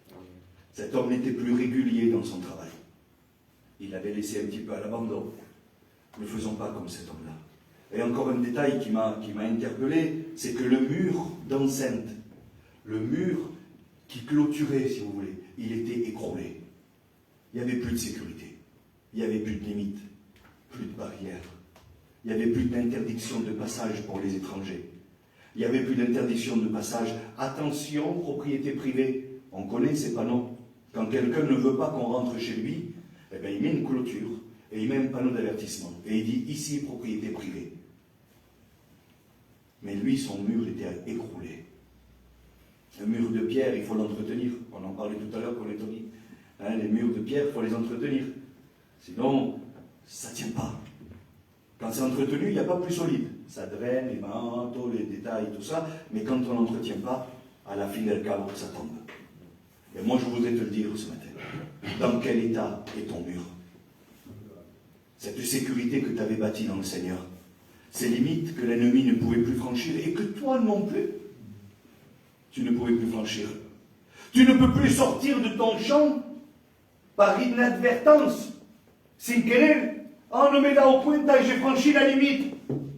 Cet homme n'était plus régulier dans son travail. Il l'avait laissé un petit peu à l'abandon. Ne faisons pas comme cet homme-là. Et encore un détail qui m'a interpellé, c'est que le mur d'enceinte, le mur qui clôturait, si vous voulez, il était écroulé. Il n'y avait plus de sécurité. Il n'y avait plus de limites, plus de barrières. Il n'y avait plus d'interdiction de passage pour les étrangers. Il n'y avait plus d'interdiction de passage. Attention, propriété privée. On connaît ces panneaux. Quand quelqu'un ne veut pas qu'on rentre chez lui, eh bien, il met une clôture et il met un panneau d'avertissement. Et il dit, ici, propriété privée. Mais lui, son mur était écroulé. Un mur de pierre, il faut l'entretenir. On en parlait tout à l'heure pour les Tony. Hein, les murs de pierre, il faut les entretenir. Sinon, ça ne tient pas. Quand c'est entretenu, il n'y a pas plus solide. Ça draine, les manteaux, les détails, tout ça. Mais quand on n'entretient pas, à la fin del cabo, ça tombe. Et moi, je voudrais te le dire ce matin. Dans quel état est ton mur? Cette sécurité que tu avais bâtie dans le Seigneur. Ces limites que l'ennemi ne pouvait plus franchir et que toi non plus, tu ne pouvais plus franchir. Tu ne peux plus sortir de ton champ par inadvertance, sin querer. Oh, no me he dado cuenta et j'ai franchi la limite.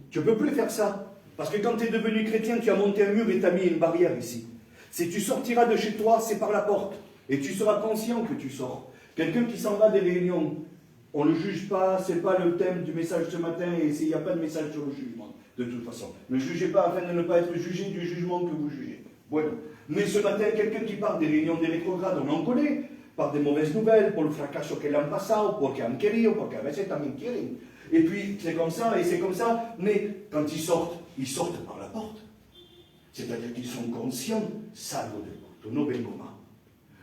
Tu ne peux plus faire ça. Parce que quand tu es devenu chrétien, tu as monté un mur et tu as mis une barrière ici. Si tu sortiras de chez toi, c'est par la porte. Et tu seras conscient que tu sors. Quelqu'un qui s'en va des réunions, on ne le juge pas, ce n'est pas le thème du message ce matin, et il n'y a pas de message sur le jugement, de toute façon. Ne jugez pas afin de ne pas être jugé du jugement que vous jugez. Bueno. Mais ce matin, quelqu'un qui part des réunions des rétrogrades, on en connaît, par des mauvaises nouvelles, pour le fracasso que l'han pasado, porque han querido, porque a veces también quieren. Et puis, c'est comme ça, et c'est comme ça. Mais quand ils sortent par la porte. C'est-à-dire qu'ils sont conscients, salvo del porto, no vengo más.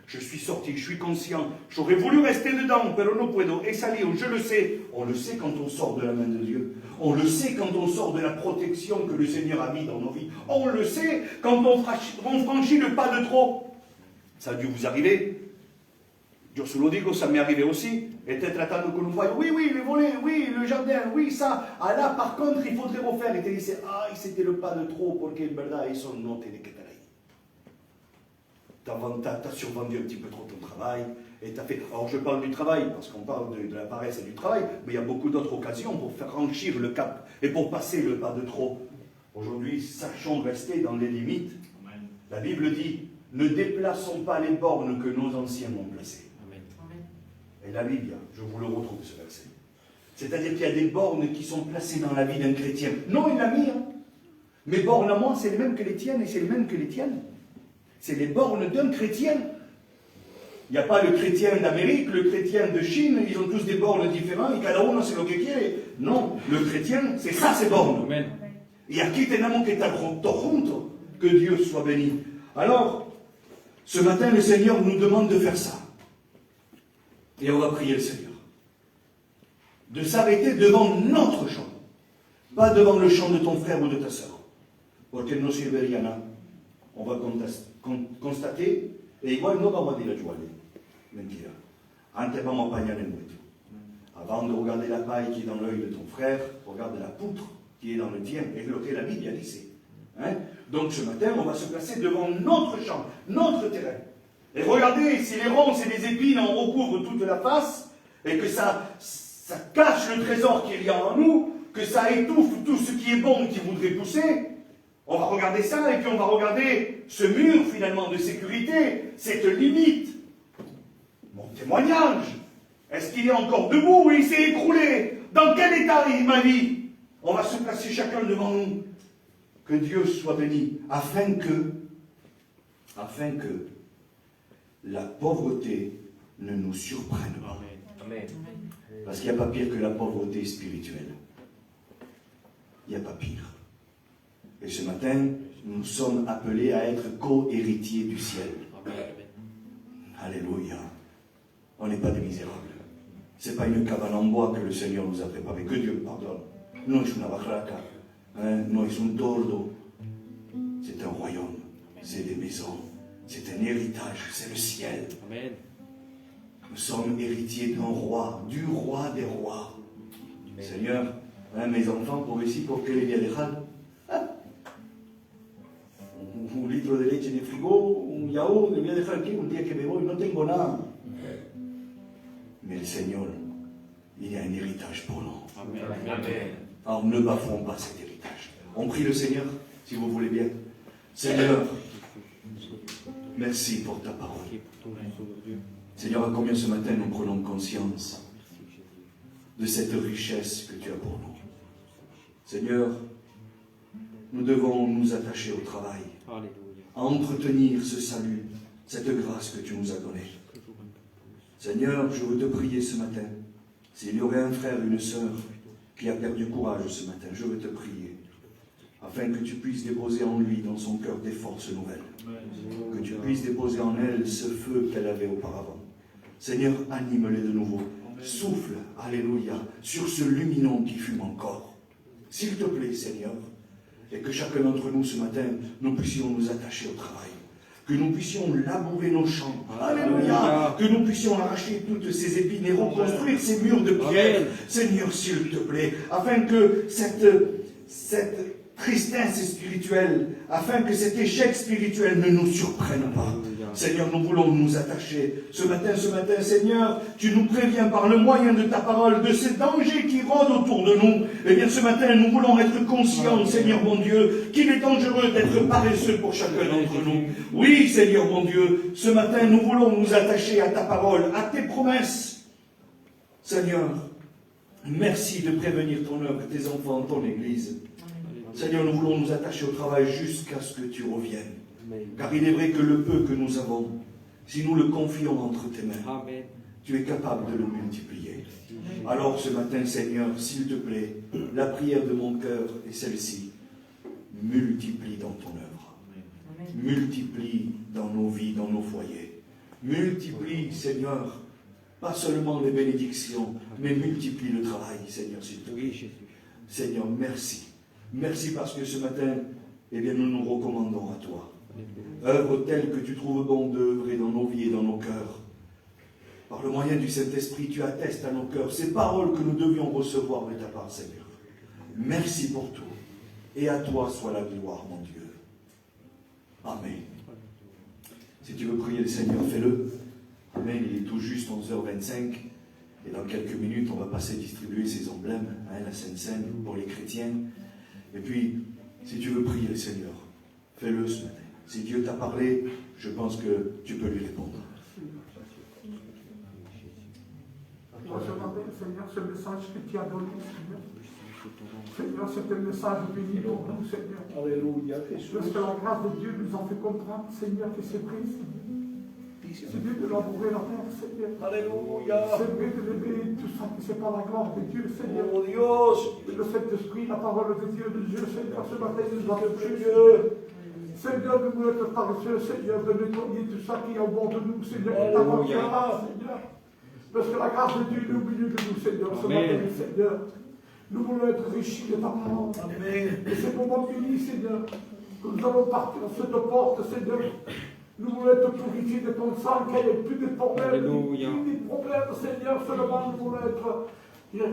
Je suis sorti, je suis conscient. J'aurais voulu rester dedans, pero no puedo. Et salir, je le sais. On le sait quand on sort de la main de Dieu. On le sait quand on sort de la protection que le Seigneur a mis dans nos vies. On le sait quand on franchit le pas de trop. Ça a dû vous arriver. Yo se lo digo, ça m'est arrivé aussi. Était tratando con un foyer. Oui, le volet, oui, le jardin, oui, ça. Ah là, par contre, il faudrait refaire. Et tu disais, c'était le pas de trop, porque en verdad eso no tiene que estar ahí. T'as survendu un petit peu trop ton travail, et t'as fait... Alors je parle du travail, parce qu'on parle de la paresse et du travail, mais il y a beaucoup d'autres occasions pour faire franchir le cap, et pour passer le pas de trop. Aujourd'hui, sachons rester dans les limites. Amen. La Bible dit, ne déplaçons pas les bornes que nos anciens ont placées. Amen. Et la Bible, je vous le retrouve ce verset. C'est-à-dire qu'il y a des bornes qui sont placées dans la vie d'un chrétien. Non, il l'a mis, hein. Mes bornes à moi, c'est les mêmes que les tiennes, et c'est les mêmes que les tiennes. c'est les bornes d'un chrétien. Il n'y a pas le chrétien d'Amérique, le chrétien de Chine, ils ont tous des bornes différentes, et cada uno c'est lo que quiere. Non, le chrétien, c'est ça, ces bornes. Amen. Et aquí tenemos que estar juntos, que Dieu soit béni. Alors, ce matin, le Seigneur nous demande de faire ça. Et on va prier le Seigneur. De s'arrêter devant notre champ, pas devant le champ de ton frère ou de ta sœur. Porque no sirvería nada. On va constater, et igual no vamos a dire ayudarle. Mentira. Antes vamos a apañar el nuestro. Avant de regarder la paille qui est dans l'œil de ton frère, regarde la poutre qui est dans le tien, et ce que la Bible a dit. Hein? Donc ce matin, on va se placer devant notre champ, notre terrain. Et regardez, si les ronces et les épines en recouvrent toute la face, et que ça cache le trésor qu'il y a en nous, que ça étouffe tout ce qui est bon qui voudrait pousser, on va regarder ça, et puis on va regarder ce mur finalement de sécurité, cette limite. Mon témoignage, est-ce qu'il est encore debout ou il s'est écroulé? Dans quel état est ma vie? On va se placer chacun devant nous. Que Dieu soit béni, afin que la pauvreté ne nous surprenne pas. Amen. Parce qu'il n'y a pas pire que la pauvreté spirituelle. Il n'y a pas pire. Et ce matin, nous sommes appelés à être co-héritiers du ciel. Alléluia. On n'est pas des misérables. Ce n'est pas une cabane en bois que le Seigneur nous a préparée. Que Dieu pardonne. Non, c'est une barraca. Non, c'est un tordo. C'est un royaume. C'est des maisons. C'est un héritage. C'est le ciel. Amen. Nous sommes héritiers d'un roi, du roi des rois. Amen. Seigneur, mes enfants, por ici, ¿por qué les voy a dejar? Un litro de leche en el frigo, un yaourt, le voy a dejar aquí un día que me voy, no tengo nada. Mais le Seigneur, il y a un héritage pour nous. Amen. Amen. Alors ne bafouons pas cet héritage. On prie le Seigneur, si vous voulez bien. Seigneur, merci pour ta parole. Seigneur, à combien ce matin nous prenons conscience de cette richesse que tu as pour nous. Seigneur, nous devons nous attacher au travail, à entretenir ce salut, cette grâce que tu nous as donnée. Seigneur, je veux te prier ce matin. S'il y aurait un frère, une sœur qui a perdu courage ce matin, je veux te prier, afin que tu puisses déposer en lui, dans son cœur, des forces nouvelles. Que tu puisses déposer en elle ce feu qu'elle avait auparavant. Seigneur, anime-les de nouveau. Souffle, alléluia, sur ce luminant qui fume encore. S'il te plaît, Seigneur, et que chacun d'entre nous ce matin, nous puissions nous attacher au travail. Que nous puissions labourer nos champs. Alléluia. Que nous puissions arracher toutes ces épines et reconstruire ces murs de pierre. Seigneur, s'il te plaît, afin que cette tristesse spirituelle, afin que cet échec spirituel ne nous surprenne pas. Seigneur, nous voulons nous attacher. Ce matin, Seigneur, tu nous préviens par le moyen de ta parole de ces dangers qui rôdent autour de nous. Eh bien, ce matin, nous voulons être conscients, Seigneur mon Dieu, qu'il est dangereux d'être paresseux pour chacun d'entre nous. Oui, Seigneur mon Dieu, ce matin, nous voulons nous attacher à ta parole, à tes promesses. Seigneur, merci de prévenir ton œuvre, tes enfants, ton Église. Seigneur, nous voulons nous attacher au travail jusqu'à ce que tu reviennes. Car il est vrai que le peu que nous avons, si nous le confions entre tes mains, Amen. tu es capable de le multiplier. Alors ce matin, Seigneur, s'il te plaît, la prière de mon cœur est celle-ci. Multiplie dans ton œuvre. Multiplie dans nos vies, dans nos foyers. Multiplie, Seigneur, pas seulement les bénédictions, mais multiplie le travail, Seigneur, s'il te plaît. Seigneur, merci. Merci parce que ce matin, eh bien, nous nous recommandons à toi. Œuvre telle que tu trouves bon d'œuvrer dans nos vies et dans nos cœurs. Par le moyen du Saint-Esprit, tu attestes à nos cœurs ces paroles que nous devions recevoir de ta part, Seigneur. Merci pour tout. Et à toi soit la gloire, mon Dieu. Amen. Si tu veux prier le Seigneur, fais-le. Amen. Il est tout juste 11h25. Et dans quelques minutes, on va passer distribuer ces emblèmes, la Sainte Seine, pour les chrétiens. Et puis, si tu veux prier le Seigneur, fais-le ce matin. Si Dieu t'a parlé, je pense que tu peux lui répondre. Seigneur, ce message que tu as donné, Seigneur. Seigneur, c'est un message béni pour nous, Seigneur. Alléluia, Jésus. Parce que la grâce de Dieu nous a fait comprendre, Seigneur, que c'est vrai, Seigneur. C'est mieux de labourer la terre, Seigneur. Alléluia. C'est mieux de lever tout ça, que c'est pas la gloire de Dieu, Seigneur. Oh Dios. Le Saint-Esprit, la parole de Dieu, Seigneur, ce matin, nous a touché. Seigneur, nous voulons être paresseux, Seigneur, de nettoyer tout ça qui est au bord de nous, Seigneur, qui t'appartient pas, Seigneur. Parce que la grâce de Dieu est au milieu de nous, Seigneur, ce matin, Seigneur. Nous voulons être riches de ta parole. Amen. Et c'est pour moi béni, Seigneur, que nous allons partir à cette porte, Seigneur. Nous voulons être purifiés de ton sang, qu'il n'y ait plus de problèmes, plus de problèmes, Seigneur. Seulement, nous voulons être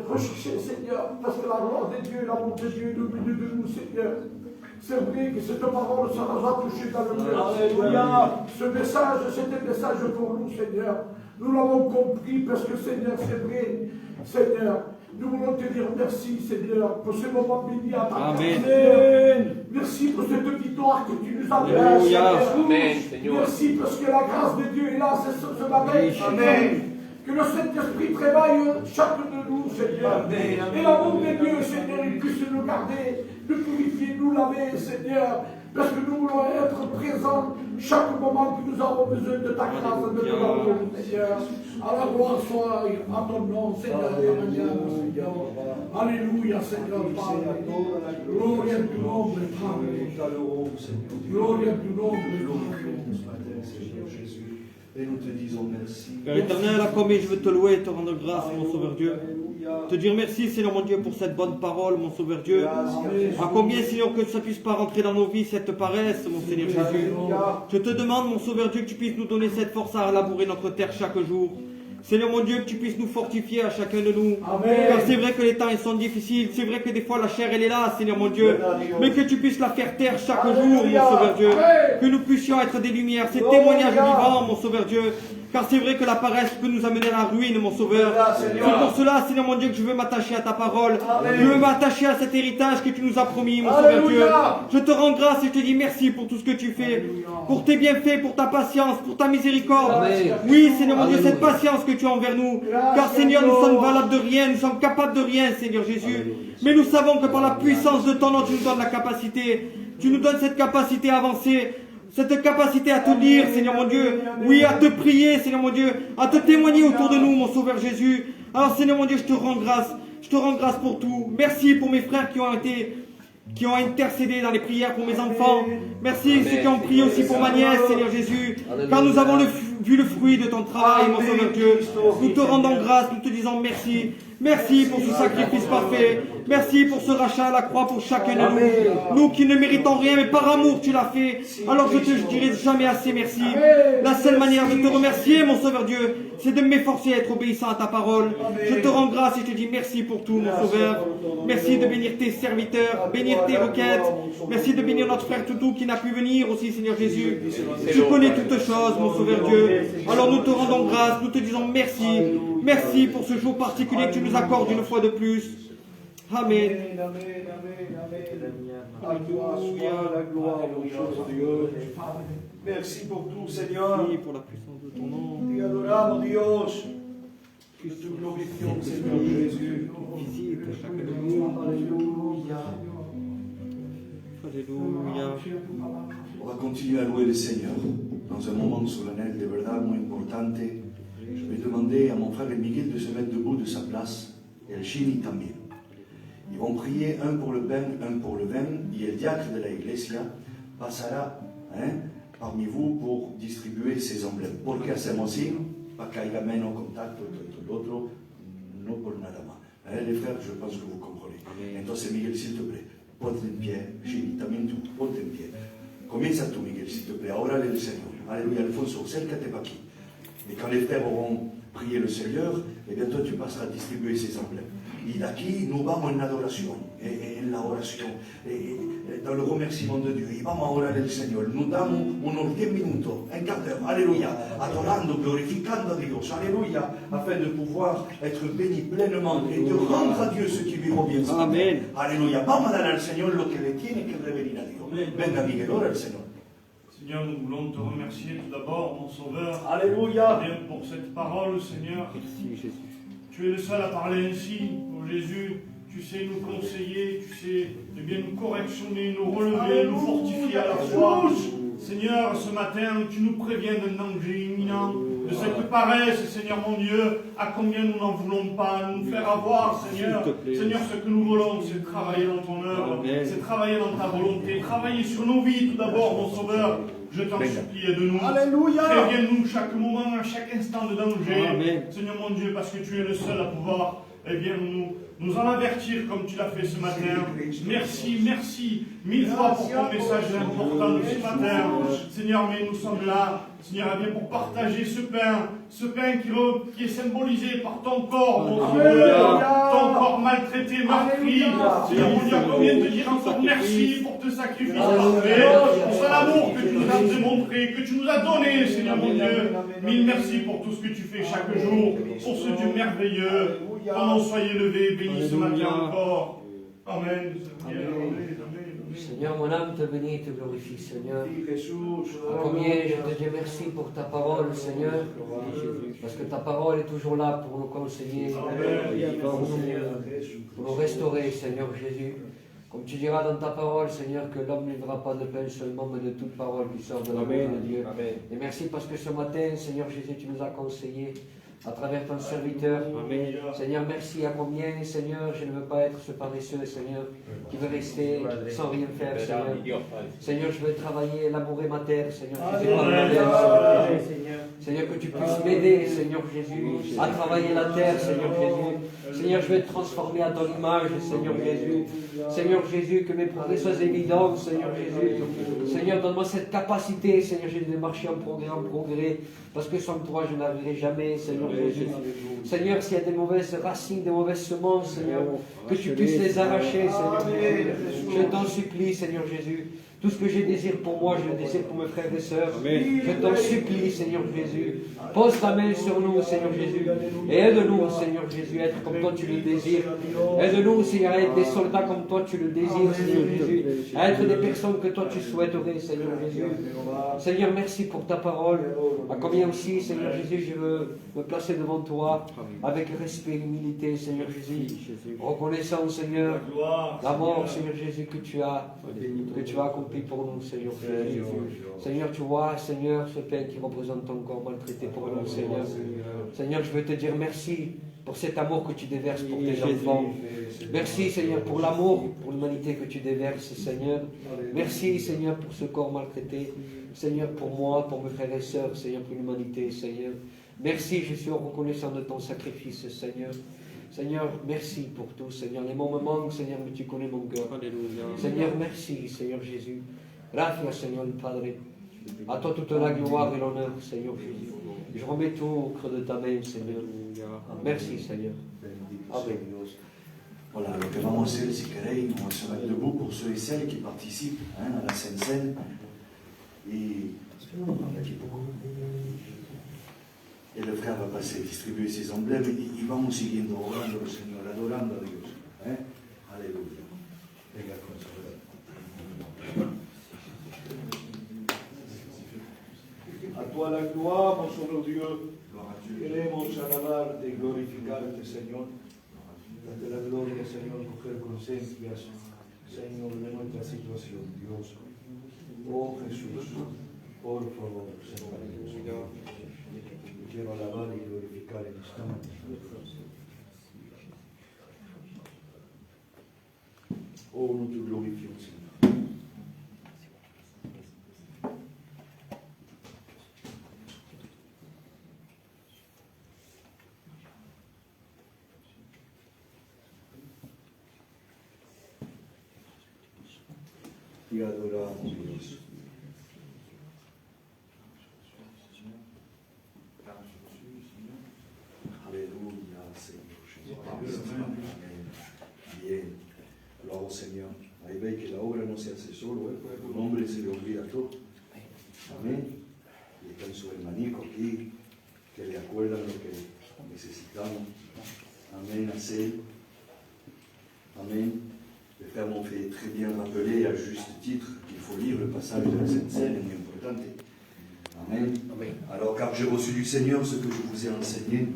recherchés, Seigneur, parce que la gloire de Dieu, l'amour de Dieu est au milieu de nous, Seigneur. C'est vrai que cette parole, ça nous a touchés dans le cœur. Alléluia. Ce message, c'est un message pour nous, Seigneur. Nous l'avons compris parce que, Seigneur, c'est vrai, Seigneur. Nous voulons te dire merci, Seigneur, pour ce moment béni à ta grâce. Merci pour cette victoire que tu nous as donnée, Seigneur. Merci parce que la grâce de Dieu est là ce matin. Amen. Que le Saint-Esprit travaille chacun de nous, Seigneur. Et l'amour de Dieu, Seigneur, il puisse nous garder, nous purifier, nous laver, Seigneur. Parce que nous voulons être présents chaque moment que nous avons besoin de ta grâce, de ton amour, Seigneur. À la gloire soit à ton nom, Seigneur, Seigneur. Alléluia, Seigneur, Padre. Gloria a tu nombre, Padre. Gloria a tu nombre, Padre. Seigneur Jésus. Et nous te disons merci. Père éternel, à combien je veux te louer et te rendre grâce, mon Sauveur Dieu. Te dire merci, Seigneur mon Dieu, pour cette bonne parole, mon Sauveur Dieu. À combien, Seigneur, que ça puisse pas rentrer dans nos vies, cette paresse, mon Seigneur Jésus. Je te demande, mon Sauveur Dieu, que tu puisses nous donner cette force à labourer notre terre chaque jour. Seigneur mon Dieu, que tu puisses nous fortifier à chacun de nous. Car c'est vrai que les temps ils sont difficiles, c'est vrai que des fois la chair elle est là, Seigneur mon Dieu. Mais que tu puisses la faire taire chaque jour, mon Sauveur Dieu. Que nous puissions être des lumières, ces témoignages vivants, mon Sauveur Dieu. Car c'est vrai que la paresse peut nous amener à la ruine, mon Sauveur. C'est pour cela, Seigneur mon Dieu, que je veux m'attacher à ta parole. Je veux m'attacher à cet héritage que tu nous as promis, mon Sauveur Dieu. Je te rends grâce et je te dis merci pour tout ce que tu fais. Pour tes bienfaits, pour ta patience, pour ta miséricorde. Oui, Seigneur mon Dieu, cette patience que tu as envers nous. Car Seigneur, nous sommes valables de rien, nous sommes capables de rien, Seigneur Jésus. Mais nous savons que par la puissance de ton nom, tu nous donnes la capacité. Tu nous donnes cette capacité à avancer. Cette capacité à te lire, Seigneur mon Dieu, oui, à te prier, Seigneur mon Dieu, à te témoigner autour de nous, mon Sauveur Jésus. Alors, Seigneur mon Dieu, je te rends grâce pour tout. Merci pour mes frères qui ont intercédé dans les prières pour mes enfants. Merci ceux qui ont prié aussi pour ma nièce, Seigneur Jésus, car nous avons vu le fruit de ton travail, mon Sauveur Dieu. Nous te rendons grâce, nous te disons merci. Merci pour ce sacrifice parfait. Merci pour ce rachat à la croix pour chacun de nous. Nous qui ne méritons rien, mais par amour tu l'as fait. Alors je dirai jamais assez merci. La seule manière de te remercier, mon Sauveur Dieu, c'est de m'efforcer à être obéissant à ta parole. Je te rends grâce et je te dis merci pour tout, mon Sauveur. Merci de bénir tes serviteurs, bénir tes requêtes. Merci de bénir notre frère Toutou qui n'a pu venir aussi, Seigneur Jésus. Tu connais toutes choses, mon Sauveur Dieu. Alors nous te rendons grâce, nous te disons merci. Merci pour ce jour particulier que tu nous accordes une fois de plus. Amen. La gloire au Dieu. Merci pour tout, Seigneur. Merci pour la puissance de ton nom. Te adoramos, Dios. Que te glorifions, Seigneur Jésus. Visite chacun de nous. Alléluia. Alléluia. On va continuer à louer le Seigneur dans un moment solennel de verdad muy importante. Je vais demander à mon frère Miguel de se mettre debout de sa place et el Chini también. Ils vont prier un pour le pain, un pour le vin, y el diacre de la iglesia pasará parmi vous pour distribuer ces emblèmes. ¿Por qué hacemos así? Para que haya menos contacto entre el otro, no por nada más. Les frères, je pense que vous comprenez. Entonces, Miguel, s'il te plaît, ponte en pie. Chini, también tú, ponte en pie. Comienza tú, Miguel, s'il te plaît, a orarle al Señor. Alléluia, Alfonso, acércate para aquí. Et quand les frères auront prié le Seigneur, eh bien toi tu passeras à distribuer ces emblèmes. Y d'aquí nous vamos en adoración, en la oración, dans le remerciement de Dieu. Y vamos a orar al Señor. Nos damos unos 10 minutos, un quart d'heure, alléluia, adorando, glorificando a Dios, alléluia, afin de pouvoir être bénis pleinement et de rendre à Dieu ce qui lui revient. Amen. Alléluia. Vamos a dar al Señor lo que le tiene que revenir a Dios. Venga, Miguel, ora al Señor. Seigneur, nous voulons te remercier tout d'abord, mon Sauveur. Alléluia. Bien pour cette parole, Seigneur. Merci Jésus. Tu es le seul à parler ainsi, ô Jésus. tu sais nous conseiller, tu sais eh bien, nous correctionner, nous relever, nous fortifier à la foi. Seigneur, ce matin, tu nous préviens d'un danger imminent, de cette paresse, Seigneur mon Dieu, à combien nous n'en voulons pas, nous faire avoir, Seigneur. Seigneur, ce que nous voulons, c'est travailler dans ton œuvre, c'est travailler dans ta volonté, travailler sur nos vies tout d'abord, mon Sauveur. Je t'en supplie, aide-nous. Alléluia. Préviens-nous chaque moment, à chaque instant de danger. Amen. Seigneur mon Dieu, parce que tu es le seul à pouvoir, eh bien, nous en avertir comme tu l'as fait ce matin. Merci, merci, mille fois pour ton message important de ce matin. Seigneur, mais nous sommes là, Seigneur, eh bien, pour partager ce pain qui est symbolisé par ton corps, mon Dieu, ton corps maltraité, meurtri. Seigneur mon Dieu, combien te dire encore merci pour ce sacrifice parfait, pour l'amour que tu nous as démontré, que tu nous as donné, Seigneur mon Dieu. Mille merci pour tout ce que tu fais chaque jour, pour ce Dieu merveilleux. Ton nom soit élevé, béni ce matin encore. Amen. Seigneur, mon âme te bénit et te glorifie, Seigneur. Combien je te dis merci pour ta parole, Seigneur, parce que ta parole est toujours là pour nous conseiller, pour nous restaurer, Seigneur Jésus. Comme tu diras dans ta parole, Seigneur, que l'homme ne vivra pas de pain seulement, mais de toute parole qui sort de la bouche de Dieu. Et merci parce que ce matin, Seigneur Jésus, tu nous as conseillé à travers ton serviteur. Amen. Seigneur, merci à combien, Seigneur, je ne veux pas être ce paresseux, Seigneur, qui veut rester sans rien faire, Seigneur. Seigneur, je veux travailler, labourer ma terre, Seigneur. Seigneur, que tu puisses m'aider, Seigneur Jésus, à travailler la terre, Seigneur Jésus. Seigneur, je veux te transformer à ton image, Seigneur Jésus. Seigneur Jésus, que mes progrès soient évidents, Seigneur Jésus. Seigneur, donne-moi cette capacité, Seigneur Jésus, de marcher en progrès, parce que sans toi, je n'arriverai jamais, Seigneur Jésus. Seigneur, s'il y a des mauvaises racines, des mauvaises semences, Seigneur, que tu puisses les arracher, Seigneur Jésus. Je t'en supplie, Seigneur Jésus. Tout ce que je désire pour moi, je le désire pour mes frères et sœurs. Je t'en supplie, Seigneur Jésus. Pose ta main sur nous, Seigneur Jésus. Et aide-nous, Seigneur Jésus, à être comme toi tu le désires. Aide-nous, Seigneur, à être des soldats comme toi tu le désires, Seigneur Jésus. À être des personnes que toi tu souhaiterais, Seigneur Jésus. Seigneur, merci pour ta parole. À combien aussi, Seigneur Jésus, je veux me placer devant toi avec respect et humilité, Seigneur Jésus. Reconnaissant, Seigneur, la mort, Seigneur Jésus, que tu as accompli pour nous, Seigneur Jésus. Seigneur, tu vois, Seigneur, ce pain qui représente ton corps maltraité pour nous, Seigneur. Seigneur, je veux te dire merci pour cet amour que tu déverses pour tes enfants. Merci, Seigneur, pour l'amour, pour l'humanité que tu déverses, Seigneur. Merci, Seigneur, pour ce corps maltraité. Seigneur, pour moi, pour mes frères et sœurs, Seigneur, pour l'humanité, Seigneur. Merci, je suis reconnaissant de ton sacrifice, Seigneur. Seigneur, merci pour tout, Seigneur. Les mots me manquent, Seigneur, mais tu connais mon cœur. Seigneur, merci, Seigneur Jésus. Gracias, Seigneur Padre. À toi toute la gloire et l'honneur, Seigneur Jésus. Je remets tout au creux de ta main, Seigneur. Merci, Seigneur. Amen. Voilà, lo que vamos a hacer, si queréis, on va se mettre debout pour ceux et celles qui participent à la Sainte Seine. Et le frère va passer, distribuer ses emblèmes y vamos siguiendo, orando al Señor, adorando a Dios. Aleluya. Venga, consolador. A toi la gloire, mon Seigneur Dieu. Queremos alabarte y glorificarte, Señor. Date la gloria, Señor, coger conciencias, Señor, de nuestra situación, Dios. Oh Jesús, por favor, Señor Dios. Quiero alabar y glorificar en esta mañana. Oh, nous te glorifions, Seigneur. Y adoramos, Dios. Aleluya, Señor Jésus. Bien. Luego, Señor, ahí veis que la obra no se hace solo, un hombre se le olvida todo. Amén. Y está en su hermanico aquí, que le acuerdan lo que necesitamos. Amén, hacer. Amén. Le frère m'ont fait très bien rappeler à juste titre qu'il faut lire le passage de la Sainte Seine, est important. Amen. Alors, car j'ai reçu du Seigneur ce que je vous ai enseigné,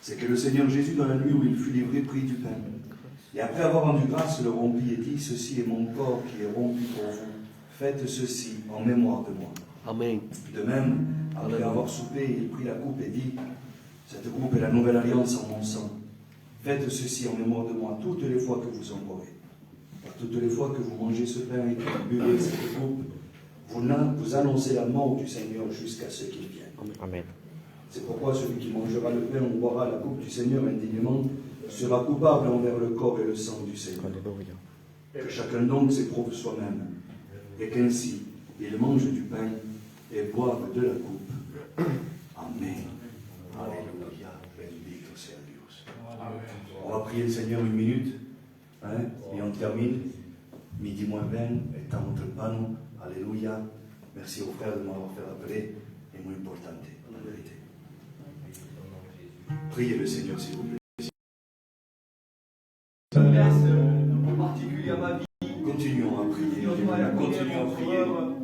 c'est que le Seigneur Jésus, dans la nuit où il fut livré, prit du pain. Et après avoir rendu grâce, le rompit et dit, ceci est mon corps qui est rompu pour vous. Faites ceci en mémoire de moi. Amen. De même, après avoir soupé, il prit la coupe et dit, cette coupe est la nouvelle alliance en mon sang. Faites ceci en mémoire de moi toutes les fois que vous en boirez. Car toutes les fois que vous mangez ce pain et que vous buvez cette coupe, vous annoncez la mort du Seigneur jusqu'à ce qu'il vienne. Amen. C'est pourquoi celui qui mangera le pain ou boira la coupe du Seigneur indignement sera coupable envers le corps et le sang du Seigneur. Alléluia. Que chacun donc s'éprouve soi-même, et qu'ainsi il mange du pain et boive de la coupe. Amen. Alléluia. Bendito sea Dios. On va prier le Seigneur une minute, hein, et on termine. Midi moins 20, estamos trepano. Alléluia. Merci aux frères de m'avoir fait rappeler, et moins importante, la vérité. Priez le Seigneur, s'il vous plaît. En particulier à ma vie. Continuons à prier. Continuons à prier.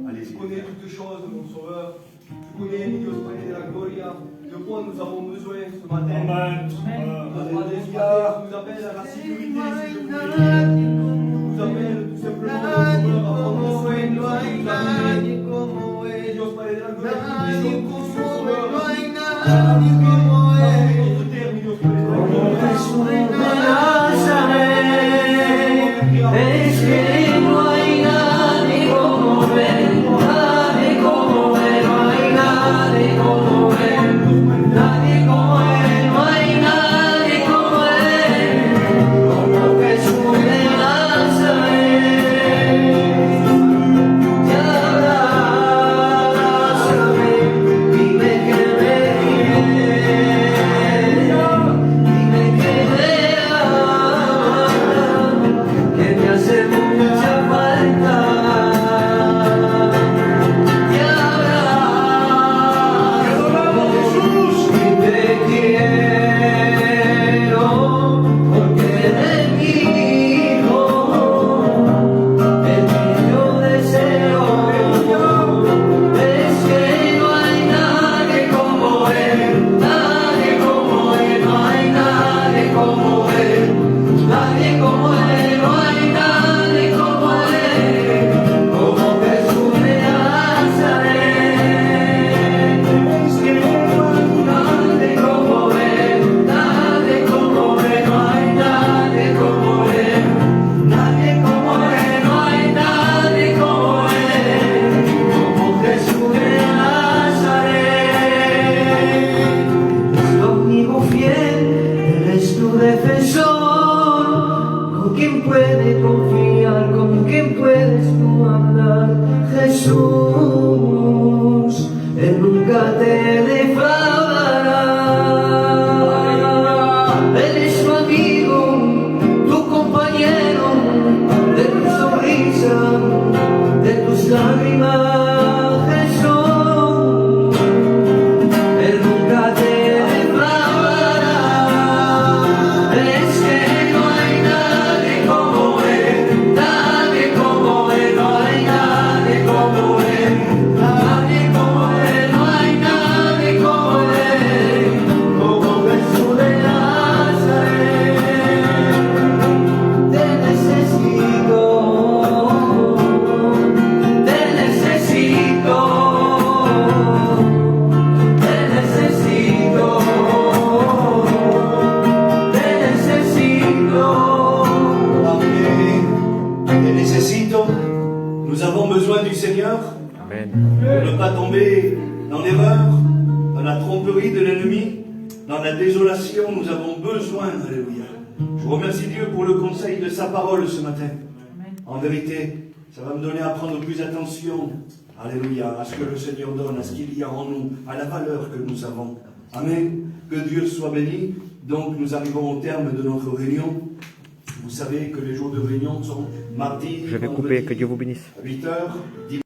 Allez-y. Tu connais toutes choses, mon Sauveur. Tu connais, Dios Padre de la Gloria, de quoi nous avons besoin ce matin. Amen. Notre Padre ce matin nous appelle à la sécurité, si je vous prie. Nous appelle tout simplement, mon Sauveur, à prendre soin de nous. Dios Padre de la Gloria, nous prions pour ce Sauveur. Notre terre, Dios Padre de la Gloria. Es que no hay nadie como él, nadie como él, no hay nadie como él, nadie como él, no hay nadie como él, como Jesús de Nazaret. Ya abrázame, dime que me dime que me amas, que me hace mucha falta. Y abrázame, y te quiero, porque eres mi hijo, el que yo deseo. Es que no hay nadie como él, nadie como él, no hay nadie como él, nadie como él, no hay nadie como él, como Jesús de Nazaret. Es que no hay nadie como él, nadie como él, no hay nadie como él, nadie como él, no hay nadie como él, como Jesús de Nazaret. Es tu amigo fiel, eres tu defensor, con quien puedes confiar, con quien puedes tú hablar. Jesús, Él nunca te defraudará. Él es tu amigo, tu compañero, de tu sonrisa, de tus lágrimas. Jesús, Él nunca te defraudará. Es que no hay nadie como Él, nadie como Él, no hay nadie como Él, nadie como Él, no hay nadie como Él, como Jesús de Nazaret. Te necesito, te necesito, te necesito, te necesito. Amen. Te necesito. Nous avons besoin du Seigneur Amen. pour ne pas tomber dans l'erreur, dans la tromperie de l'ennemi, dans la désolation. Nous avons besoin, alléluia. Je remercie Dieu pour le conseil de sa parole ce matin. En vérité, ça va me donner à prendre plus attention, alléluia, à ce que le Seigneur donne, à ce qu'il y a en nous, à la valeur que nous avons. Amen. Que Dieu soit béni. Donc nous arrivons au terme de notre réunion. Vous savez que les jours de réunion sont mardi, Je vais vendredi, couper, que Dieu vous bénisse. à 8h,